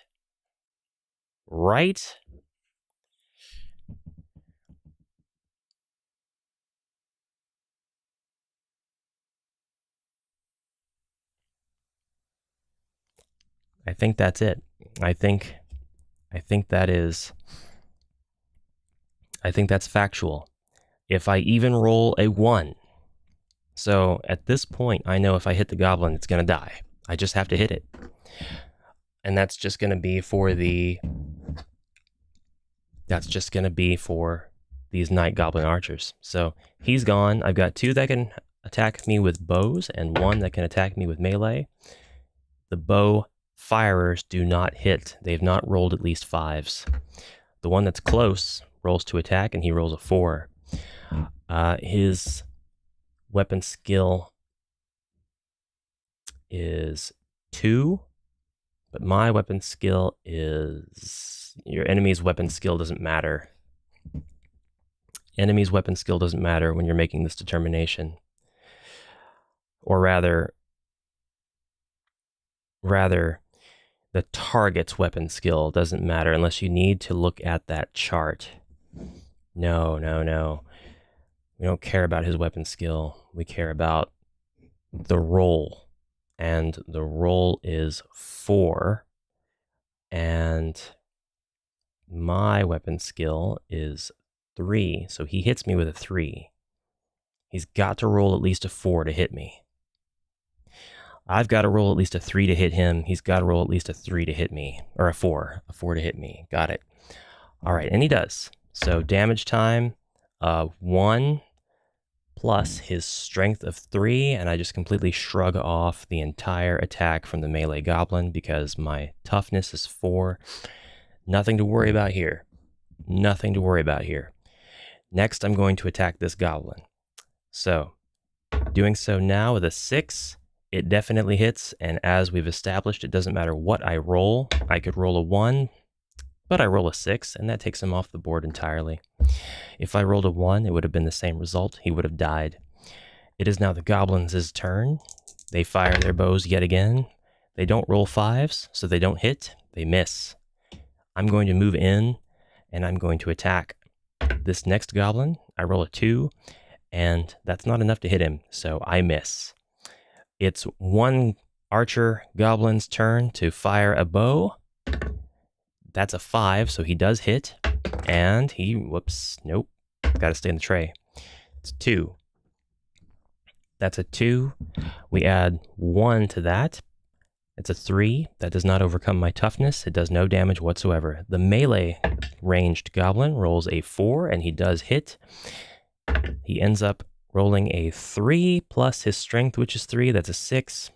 Right? I think that's it. I think that's factual. If I even roll a 1, so at this point, I know if I hit the goblin, it's going to die. I just have to hit it. And that's just going to be for these knight goblin archers. So he's gone. I've got 2 that can attack me with bows and 1 that can attack me with melee. The bow firers do not hit. They've not rolled at least 5s. The one that's close rolls to attack, and he rolls a 4. His weapon skill is 2, but my weapon skill is... Your enemy's weapon skill doesn't matter. Enemy's weapon skill doesn't matter when you're making this determination. Or rather, the target's weapon skill doesn't matter unless you need to look at that chart. No. We don't care about his weapon skill. We care about the roll. And the roll is 4. And my weapon skill is 3. So he hits me with a 3. He's got to roll at least a 4 to hit me. I've got to roll at least a 3 to hit him. He's got to roll at least a 3 to hit me. Or a 4 to hit me. Got it. All right, and he does. So damage time, 1 plus his strength of 3, and I just completely shrug off the entire attack from the melee goblin because my toughness is 4. Nothing to worry about here. Nothing to worry about here. Next, I'm going to attack this goblin. So, doing so now with a 6, it definitely hits, and as we've established, it doesn't matter what I roll. I could roll a 1, but I roll a 6, and that takes him off the board entirely. If I rolled a 1, it would have been the same result. He would have died. It is now the goblins' turn. They fire their bows yet again. They don't roll 5s, so they don't hit. They miss. I'm going to move in, and I'm going to attack this next goblin. I roll a 2, and that's not enough to hit him, so I miss. It's one archer goblin's turn to fire a bow. That's a 5, so he does hit. And he, whoops, nope. Got to stay in the tray. It's 2. That's a 2. We add 1 to that. It's a 3. That does not overcome my toughness. It does no damage whatsoever. The melee ranged goblin rolls a 4, and he does hit. He ends up rolling a 3 plus his strength, which is 3. That's a 6.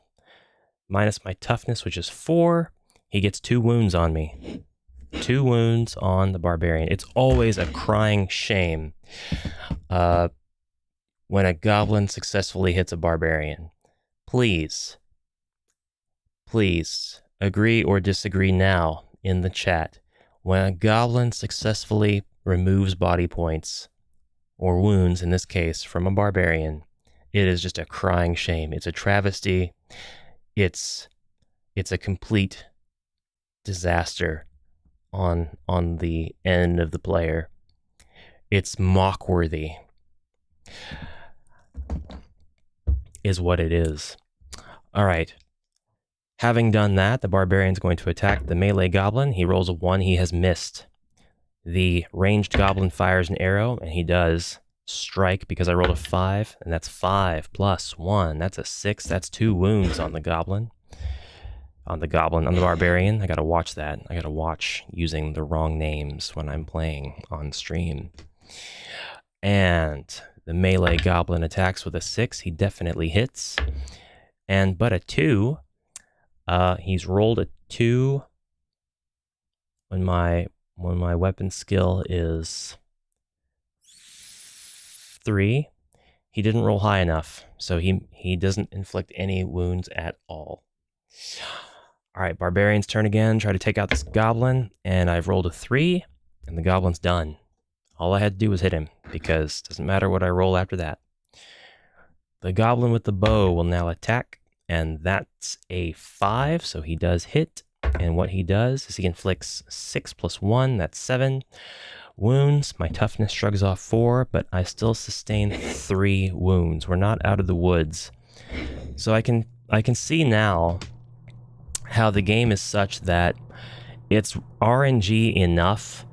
Minus my toughness, which is 4. He gets 2 wounds on me. 2 wounds on the barbarian. It's always a crying shame when a goblin successfully hits a barbarian. Please agree or disagree now in the chat. When a goblin successfully removes body points, or wounds in this case, from a barbarian, it is just a crying shame. It's a travesty. It's a complete disaster on the end of the player. It's mock-worthy, is what it is. All right. Having done that, the barbarian's going to attack the melee goblin. He rolls a 1. He has missed. The ranged goblin fires an arrow, and he does strike because I rolled a 5, and that's 5 plus 1. That's a 6. That's 2 wounds on the goblin. On the barbarian. I gotta watch that. I gotta watch using the wrong names when I'm playing on stream. And the melee goblin attacks with a 6. He definitely hits. But a 2. He's rolled a 2 when my weapon skill is 3. He didn't roll high enough, so he doesn't inflict any wounds at all. All right, Barbarian's turn again. Try to take out this goblin, and I've rolled a 3, and the goblin's done. All I had to do was hit him, because it doesn't matter what I roll after that. The goblin with the bow will now attack, and that's a 5, so he does hit. And what he does is he inflicts 6 plus 1, that's 7 wounds. My toughness shrugs off 4, but I still sustain 3 wounds. We're not out of the woods. So I can see now how the game is such that it's RNG enough.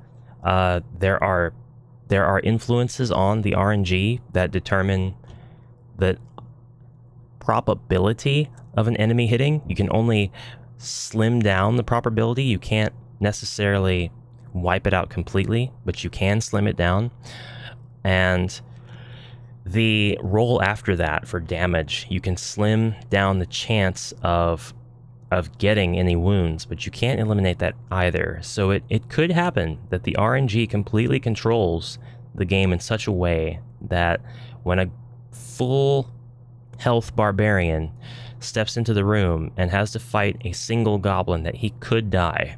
There are influences on the RNG that determine the probability of an enemy hitting. You can only slim down the probability. You can't necessarily wipe it out completely, but you can slim it down. And the roll after that for damage, you can slim down the chance of getting any wounds, but you can't eliminate that either. So it could happen that the RNG completely controls the game in such a way that when a full health barbarian steps into the room and has to fight a single goblin, that he could die.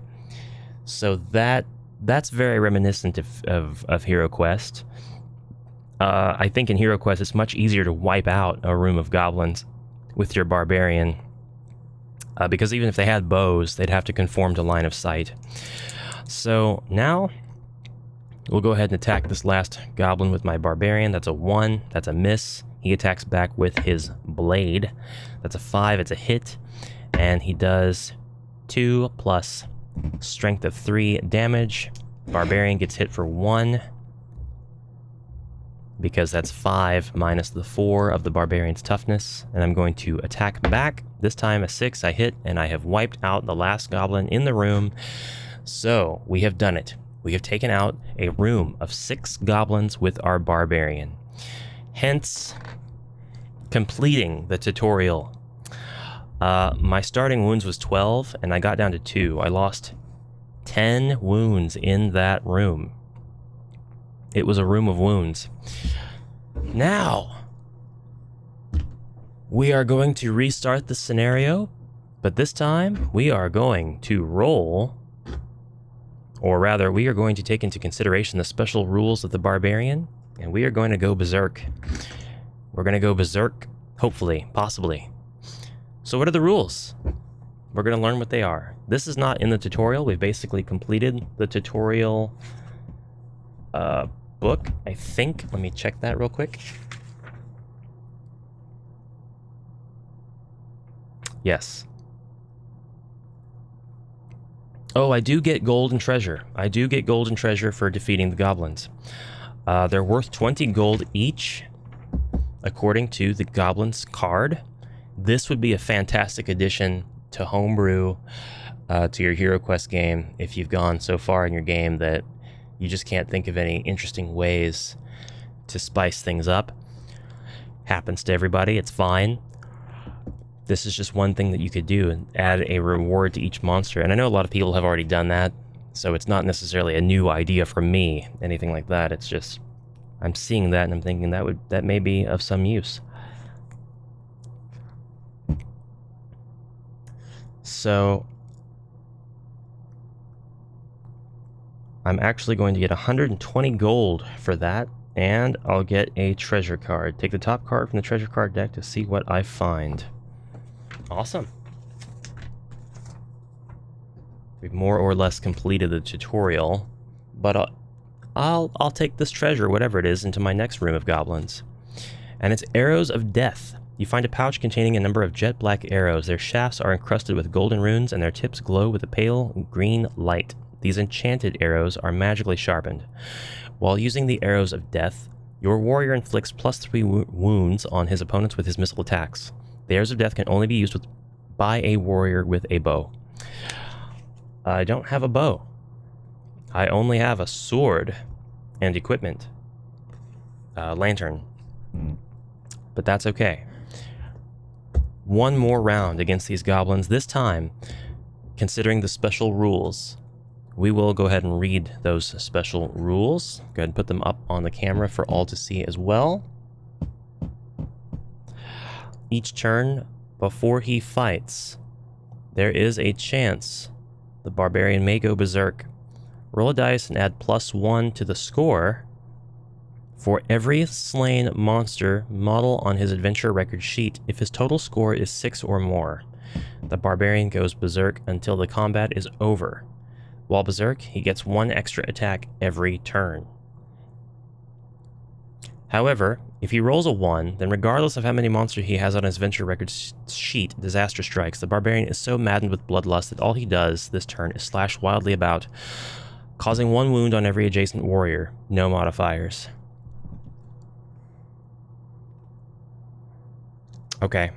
So that's very reminiscent of Hero Quest. I think in Hero Quest it's much easier to wipe out a room of goblins with your barbarian, because even if they had bows, they'd have to conform to line of sight. So now we'll go ahead and attack this last goblin with my barbarian. That's a 1, that's a miss. He attacks back with his blade. That's a 5, it's a hit. And he does 2 plus strength of 3 damage. Barbarian gets hit for 1, because that's 5 minus the 4 of the barbarian's toughness. And I'm going to attack back. This time a 6, I hit, and I have wiped out the last goblin in the room. So we have done it. We have taken out a room of 6 goblins with our barbarian. Hence, completing the tutorial. My starting wounds was 12, and I got down to 2. I lost 10 wounds in that room. It was a room of wounds. Now, we are going to restart the scenario, but this time we are going to roll, or rather, we are going to take into consideration the special rules of the barbarian, and we are going to go berserk. We're going to go berserk, hopefully, possibly. So what are the rules? We're going to learn what they are. This is not in the tutorial. We've basically completed the tutorial book, I think. Let me check that real quick. Yes. Oh, I do get gold and treasure. I do get gold and treasure for defeating the goblins. They're worth 20 gold each, according to the Goblin's card. This would be a fantastic addition to homebrew, to your Hero Quest game, if you've gone so far in your game that you just can't think of any interesting ways to spice things up. Happens to everybody, it's fine. This is just one thing that you could do, and add a reward to each monster. And I know a lot of people have already done that, so it's not necessarily a new idea from me, anything like that. It's just, I'm seeing that and I'm thinking that may be of some use. So I'm actually going to get 120 gold for that, and I'll get a treasure card. Take the top card from the treasure card deck to see what I find. Awesome. We've more or less completed the tutorial, but I'll take this treasure, whatever it is, into my next room of goblins. And it's Arrows of Death. You find a pouch containing a number of jet black arrows. Their shafts are encrusted with golden runes, and their tips glow with a pale green light. These enchanted arrows are magically sharpened. While using the Arrows of Death, your warrior inflicts +3 wounds on his opponents with his missile attacks. The Arrows of Death can only be used by a warrior with a bow. I don't have a bow. I only have a sword and equipment. Lantern. But that's okay. One more round against these goblins. This time, considering the special rules, we will go ahead and read those special rules. Go ahead and put them up on the camera for all to see as well. Each turn before he fights, there is a chance the barbarian may go berserk. Roll a dice and add +1 to the score for every slain monster model on his adventure record sheet. If his total score is 6 or more, the barbarian goes berserk until the combat is over. While berserk, he gets 1 extra attack every turn. However, if he rolls a 1, then regardless of how many monsters he has on his adventure record sheet, disaster strikes. The barbarian is so maddened with bloodlust that all he does this turn is slash wildly about, causing 1 wound on every adjacent warrior. No modifiers. Okay.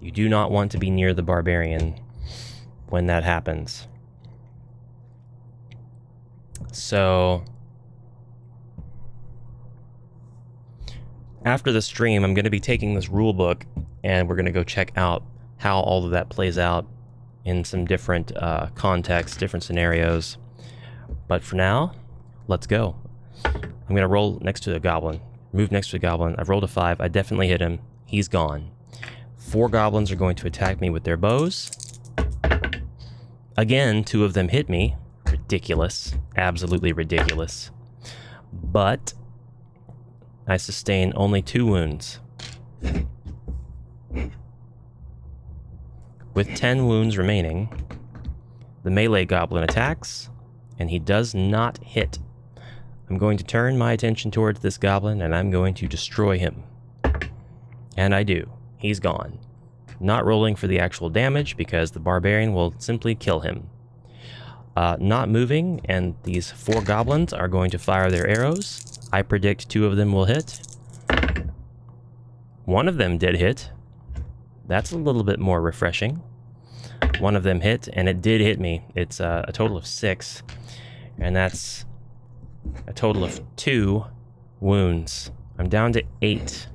You do not want to be near the barbarian when that happens. So after the stream, I'm going to be taking this rule book and we're going to go check out how all of that plays out in some different contexts, different scenarios. But for now, let's go. I'm going to roll next to a goblin. Move next to a goblin. I've rolled a 5. I definitely hit him. He's gone. 4 goblins are going to attack me with their bows. Again, 2 of them hit me. Ridiculous. Absolutely ridiculous. But I sustain only 2 wounds. With 10 wounds remaining, the melee goblin attacks, and he does not hit. I'm going to turn my attention towards this goblin, and I'm going to destroy him. And I do. He's gone. Not rolling for the actual damage, because the barbarian will simply kill him. Not moving, and these 4 goblins are going to fire their arrows. I predict 2 of them will hit. 1 of them did hit. That's a little bit more refreshing. 1 of them hit, and it did hit me. It's a total of 6, and that's a total of 2 wounds. I'm down to 8.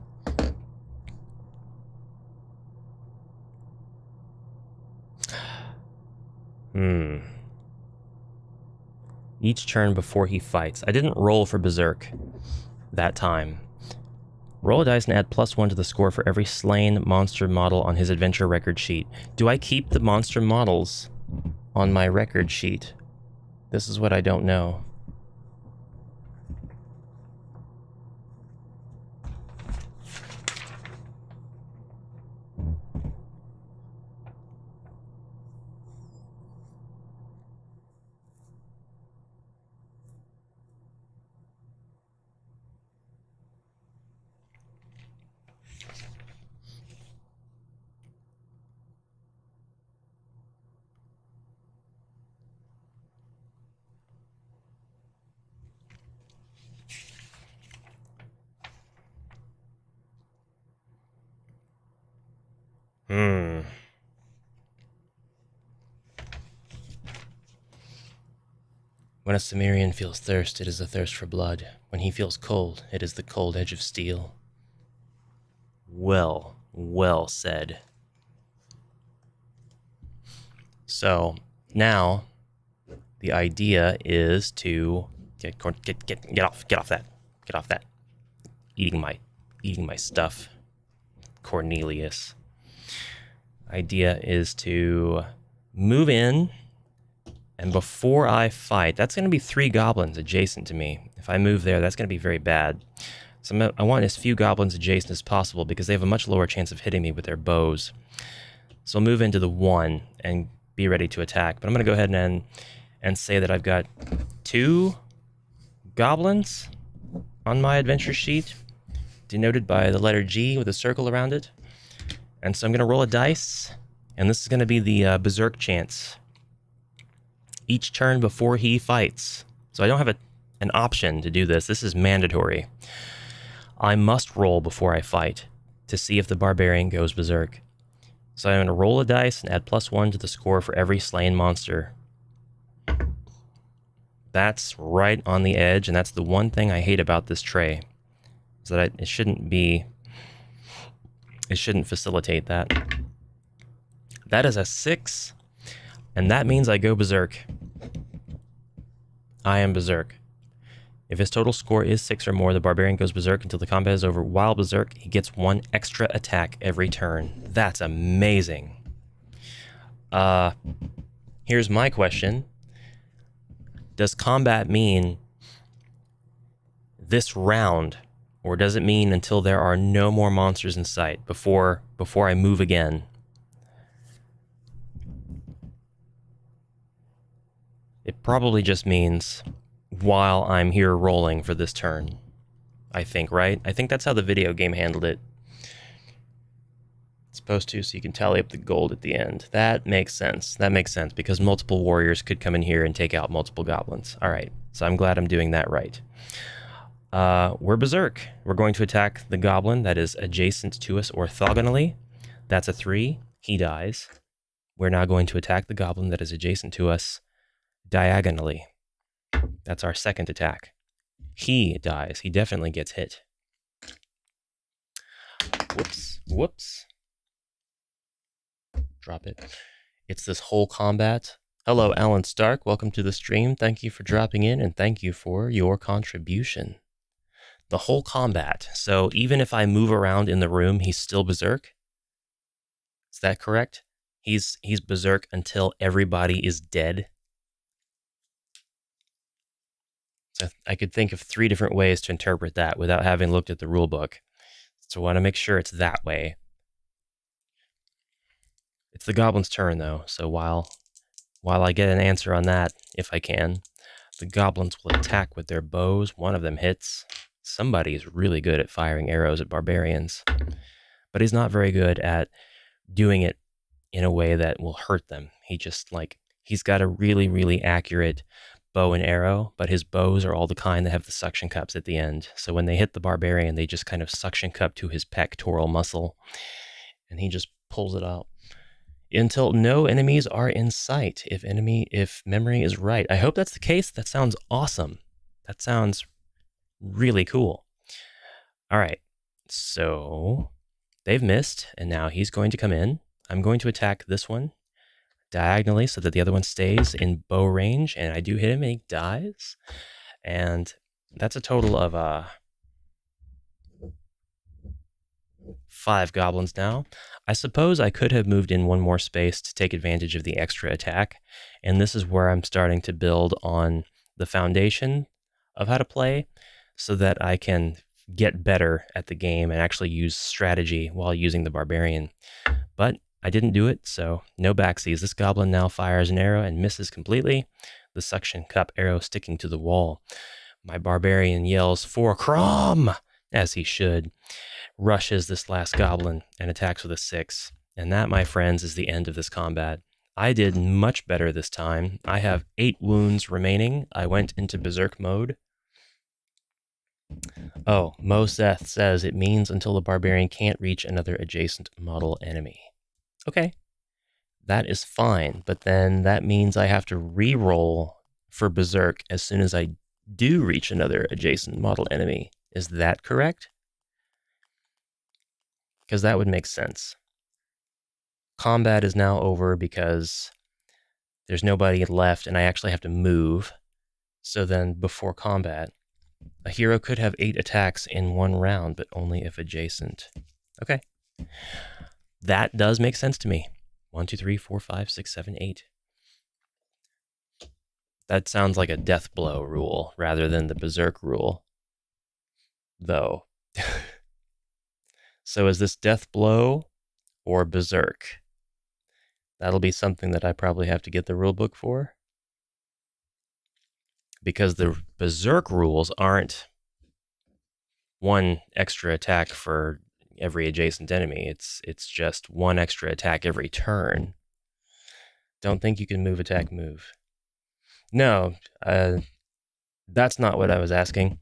Each turn before he fights. I didn't roll for berserk that time. Roll a dice and add +1 to the score for every slain monster model on his adventure record sheet. Do I keep the monster models on my record sheet? This is what I don't know. When a Cimmerian feels thirst, it is a thirst for blood. When he feels cold, it is the cold edge of steel. Well, well said. So, now, the idea is to get off that. Get off that. Eating my stuff. Cornelius. Idea is to move in, and before I fight, that's going to be 3 goblins adjacent to me. If I move there, that's going to be very bad. So I want as few goblins adjacent as possible because they have a much lower chance of hitting me with their bows. So I'll move into the 1 and be ready to attack. But I'm going to go ahead and say that I've got 2 goblins on my adventure sheet, denoted by the letter G with a circle around it. And so I'm going to roll a dice, and this is going to be the berserk chance. Each turn before he fights. So I don't have an option to do this. This is mandatory. I must roll before I fight to see if the barbarian goes berserk. So I'm going to roll a dice and add +1 to the score for every slain monster. That's right on the edge, and that's the one thing I hate about this tray. Is that it shouldn't facilitate that. That is a 6, and that means I go berserk. I am berserk. If his total score is 6 or more, the barbarian goes berserk until the combat is over. While berserk, he gets 1 extra attack every turn. That's amazing. Here's my question. Does combat mean this round, or does it mean until there are no more monsters in sight before I move again? It probably just means while I'm here rolling for this turn. I think, right? I think that's how the video game handled it. It's supposed to, so you can tally up the gold at the end. That makes sense. That makes sense, because multiple warriors could come in here and take out multiple goblins. All right, so I'm glad I'm doing that right. We're berserk. We're going to attack the goblin that is adjacent to us orthogonally. That's a 3. He dies. We're now going to attack the goblin that is adjacent to us diagonally. That's our second attack. He dies. He definitely gets hit. Whoops. Drop it. It's this whole combat. Hello, Alan Stark. Welcome to the stream. Thank you for dropping in, and thank you for your contribution. The whole combat. So even if I move around in the room, he's still berserk? Is that correct? He's berserk until everybody is dead? So I could think of 3 different ways to interpret that without having looked at the rule book. So I want to make sure it's that way. It's the goblin's turn, though, so while I get an answer on that, if I can, the goblins will attack with their bows. One of them hits. Somebody is really good at firing arrows at barbarians, but he's not very good at doing it in a way that will hurt them. He's got a really, really accurate bow and arrow, but his bows are all the kind that have the suction cups at the end. So when they hit the barbarian, they just kind of suction cup to his pectoral muscle, and he just pulls it out until no enemies are in sight. If memory is right. I hope that's the case. That sounds awesome. That sounds really cool. All right, so they've missed, and now he's going to come in. I'm going to attack this one diagonally so that the other one stays in bow range, and I do hit him and he dies. And that's a total of 5 goblins now. I suppose I could have moved in one more space to take advantage of the extra attack, and this is where I'm starting to build on the foundation of how to play so that I can get better at the game and actually use strategy while using the barbarian. But I didn't do it, so no backsies. This goblin now fires an arrow and misses completely, the suction cup arrow sticking to the wall. My barbarian yells, "For Crom!" as he should, rushes this last goblin and attacks with a 6. And that, my friends, is the end of this combat. I did much better this time. I have 8 wounds remaining. I went into berserk mode. Oh, Moseth says it means until the barbarian can't reach another adjacent model enemy. Okay, that is fine, but then that means I have to re-roll for berserk as soon as I do reach another adjacent model enemy. Is that correct? Because that would make sense. Combat is now over because there's nobody left and I actually have to move. So then before combat, a hero could have 8 attacks in one round, but only if adjacent. Okay. That does make sense to me. 1, 2, 3, 4, 5, 6, 7, 8. That sounds like a death blow rule rather than the berserk rule, though. So is this death blow or berserk? That'll be something that I probably have to get the rule book for, because the berserk rules aren't 1 extra attack for every adjacent enemy. It's just 1 extra attack every turn. Don't think you can move, attack, move. No, that's not what I was asking.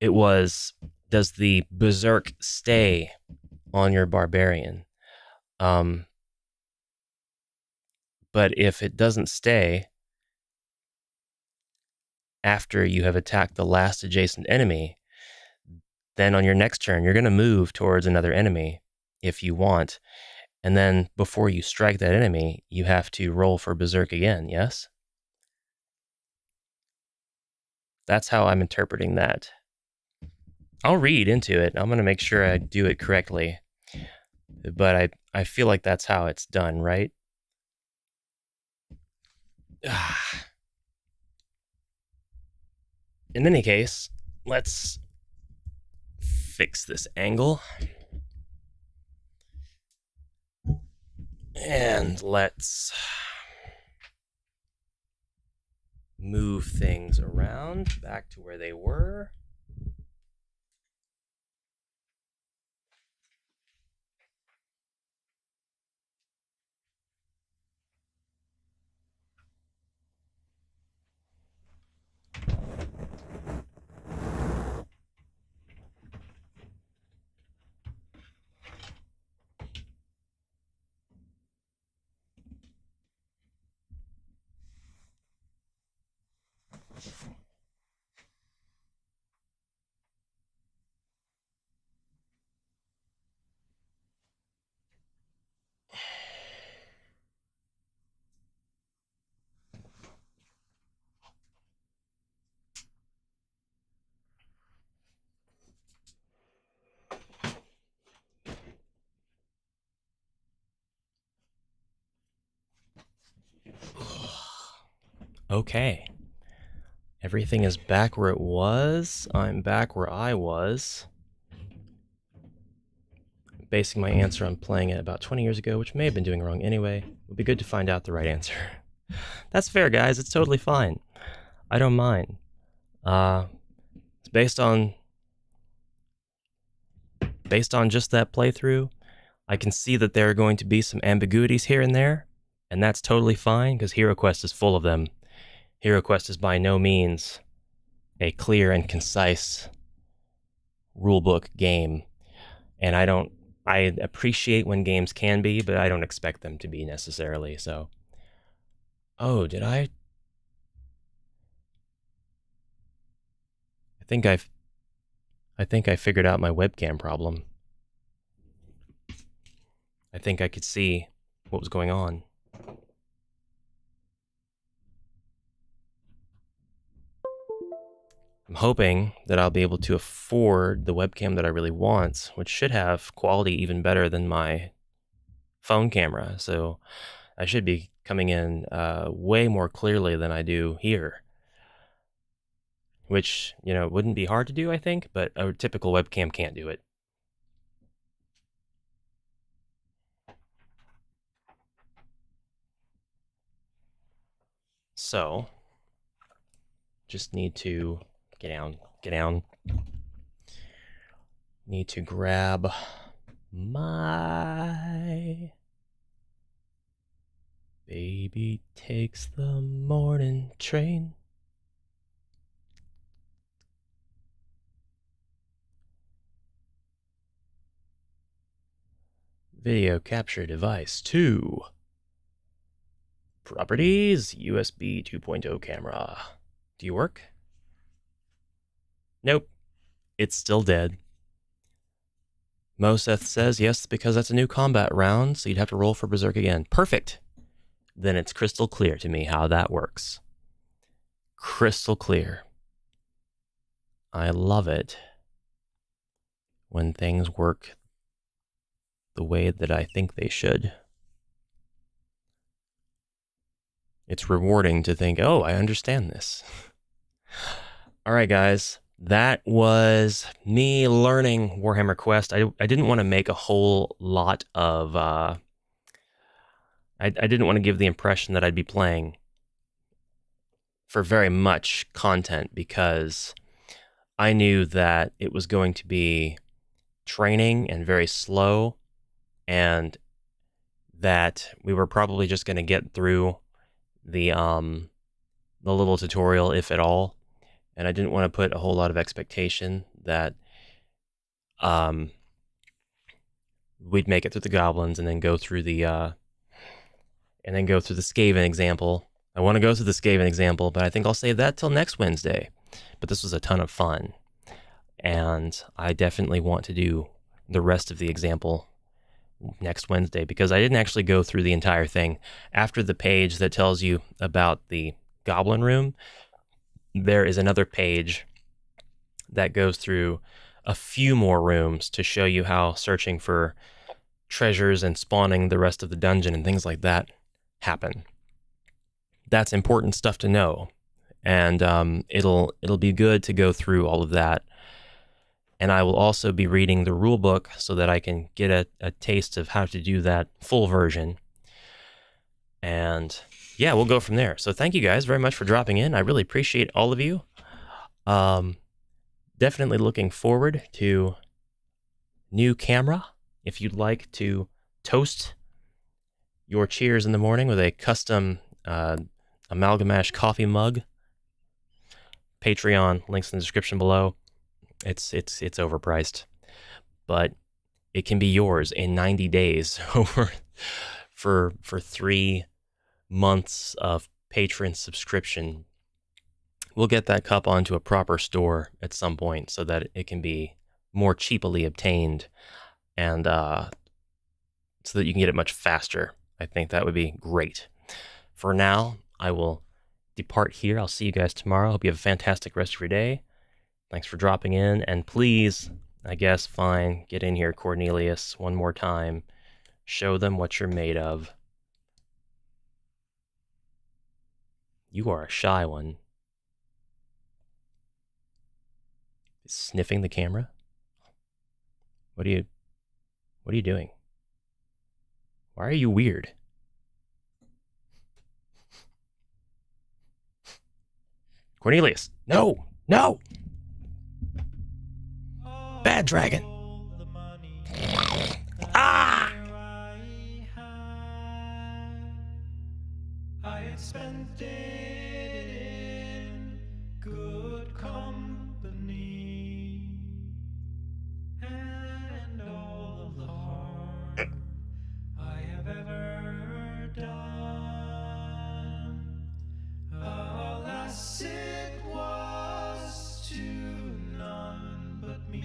It was, does the berserk stay on your barbarian? But if it doesn't stay after you have attacked the last adjacent enemy, then on your next turn, you're going to move towards another enemy if you want. And then before you strike that enemy, you have to roll for berserk again, yes? That's how I'm interpreting that. I'll read into it. I'm going to make sure I do it correctly. But I feel like that's how it's done, right? In any case, let's fix this angle. And let's move things around back to where they were. Okay. Everything is back where it was. I'm back where I was. Basing my answer on playing it about 20 years ago, which may have been doing wrong anyway. It would be good to find out the right answer. That's fair, guys. It's totally fine. I don't mind. It's based on just that playthrough. I can see that there are going to be some ambiguities here and there, and that's totally fine because HeroQuest is full of them. HeroQuest is by no means a clear and concise rulebook game, and I appreciate when games can be, but I don't expect them to be necessarily. So, oh, did I think I figured out my webcam problem. I think I could see what was going on. I'm hoping that I'll be able to afford the webcam that I really want, which should have quality even better than my phone camera. So I should be coming in way more clearly than I do here. Which, wouldn't be hard to do, I think, but a typical webcam can't do it. So, just need to get down. Need to grab my baby takes the morning train. Video capture device 2. Properties, USB 2.0 camera. Do you work? Nope. It's still dead. Moseth says, yes, because that's a new combat round, so you'd have to roll for Berserk again. Perfect. Then it's crystal clear to me how that works. Crystal clear. I love it when things work the way that I think they should. It's rewarding to think, oh, I understand this. All right, guys. That was me learning Warhammer Quest. I didn't want to make a whole lot of... I didn't want to give the impression that I'd be playing for very much content because I knew that it was going to be training and very slow, and that we were probably just going to get through the little tutorial, if at all. And I didn't want to put a whole lot of expectation that we'd make it through the goblins and then go through the Skaven example. I want to go through the Skaven example, but I think I'll save that till next Wednesday. But this was a ton of fun, and I definitely want to do the rest of the example next Wednesday, because I didn't actually go through the entire thing. After the page that tells you about the goblin room, there is another page that goes through a few more rooms to show you how searching for treasures and spawning the rest of the dungeon and things like that happen. That's important stuff to know, and it'll be good to go through all of that. And I will also be reading the rule book so that I can get a taste of how to do that full version. And yeah, we'll go from there. So thank you guys very much for dropping in. I really appreciate all of you. Definitely looking forward to new camera. If you'd like to toast your cheers in the morning with a custom Amalgamash coffee mug, Patreon, links in the description below. It's overpriced, but it can be yours in 90 days over for 3 months of patron subscription. We'll get that cup onto a proper store at some point so that it can be more cheaply obtained, and so that you can get it much faster. I think that would be great. For now, I will depart here. I'll see you guys tomorrow. Hope you have a fantastic rest of your day. Thanks for dropping in, and please, I guess, fine, get in here, Cornelius, one more time. Show them what you're made of. You are a shy one. Sniffing the camera? What are you doing? Why are you weird? Cornelius, no! No! Bad dragon. Ah! I had spent it in good company, and all of the harm I have ever done, alas, it was to none but me,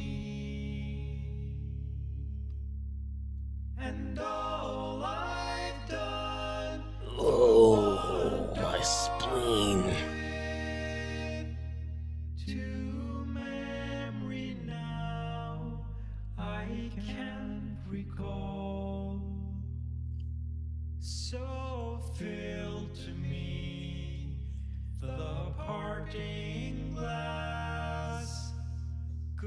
and all I've done. Oh, my spleen. To memory now, I can't recall. So